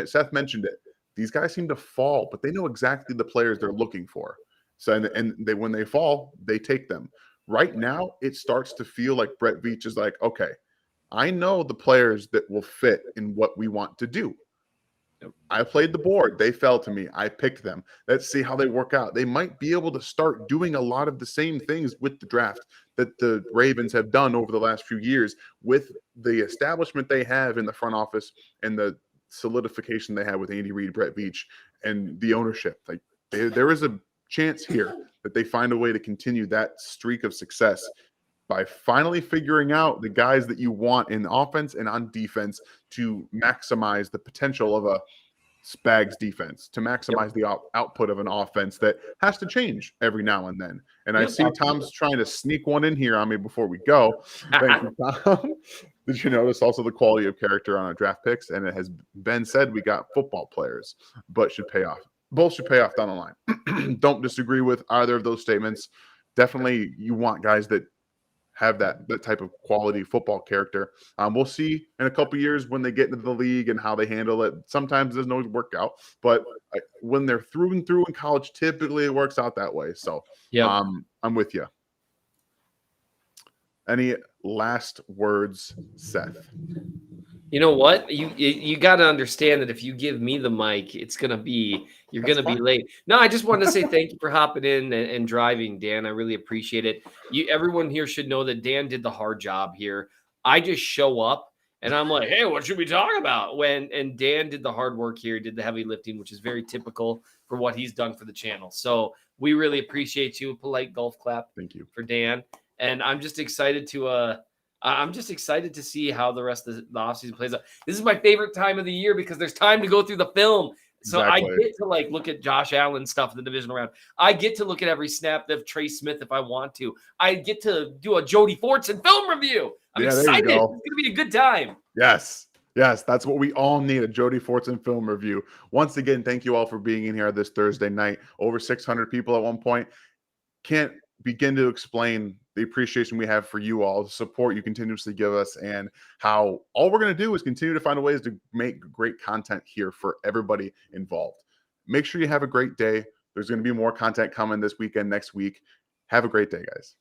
Seth mentioned it. These guys seem to fall, but they know exactly the players they're looking for. So, when they fall, they take them. Right now, it starts to feel like Brett Veach is like, okay, I know the players that will fit in what we want to do. I played the board. They fell to me. I picked them. Let's see how they work out. They might be able to start doing a lot of the same things with the draft that the Ravens have done over the last few years with the establishment they have in the front office and the solidification they have with Andy Reid, Brett Veach, and the ownership. Like there is a chance here that they find a way to continue that streak of success by finally figuring out the guys that you want in offense and on defense to maximize the potential of a Spags defense, to maximize the output of an offense that has to change every now and then. And I see Tom's trying to sneak one in here on me before we go. Thank you, Tom. Did you notice also the quality of character on our draft picks? And it has been said we got football players, but should pay off. Both should pay off down the line. Don't disagree with either of those statements. Definitely you want guys that have that type of quality football character. We'll see in a couple years when they get into the league and how they handle it. Sometimes it doesn't always work out, but when they're through and through in college, typically it works out that way. So I'm with you. Any last words, Seth? You know what? You got to understand that if you give me the mic, you're going to be late. No, I just wanted to say thank you for hopping in and driving, Dan. I really appreciate it. Everyone here should know that Dan did the hard job here. I just show up and I'm like, hey, what should we talk about? And Dan did the hard work here, did the heavy lifting, which is very typical for what he's done for the channel. So we really appreciate you. A polite golf clap. Thank you for Dan. And I'm just excited to see how the rest of the offseason plays out. This is my favorite time of the year because there's time to go through the film. So exactly. I get to look at Josh Allen stuff in the divisional round. I get to look at every snap of Trey Smith if I want to. I get to do a Jody Fortson film review. I'm excited. It's going to be a good time. Yes. Yes, that's what we all need, a Jody Fortson film review. Once again, thank you all for being in here this Thursday night. Over 600 people at one point. Can't begin to explain the appreciation we have for you all, the support you continuously give us, and how all we're going to do is continue to find ways to make great content here for everybody involved. Make sure you have a great day. There's going to be more content coming this weekend, next week. Have a great day, guys.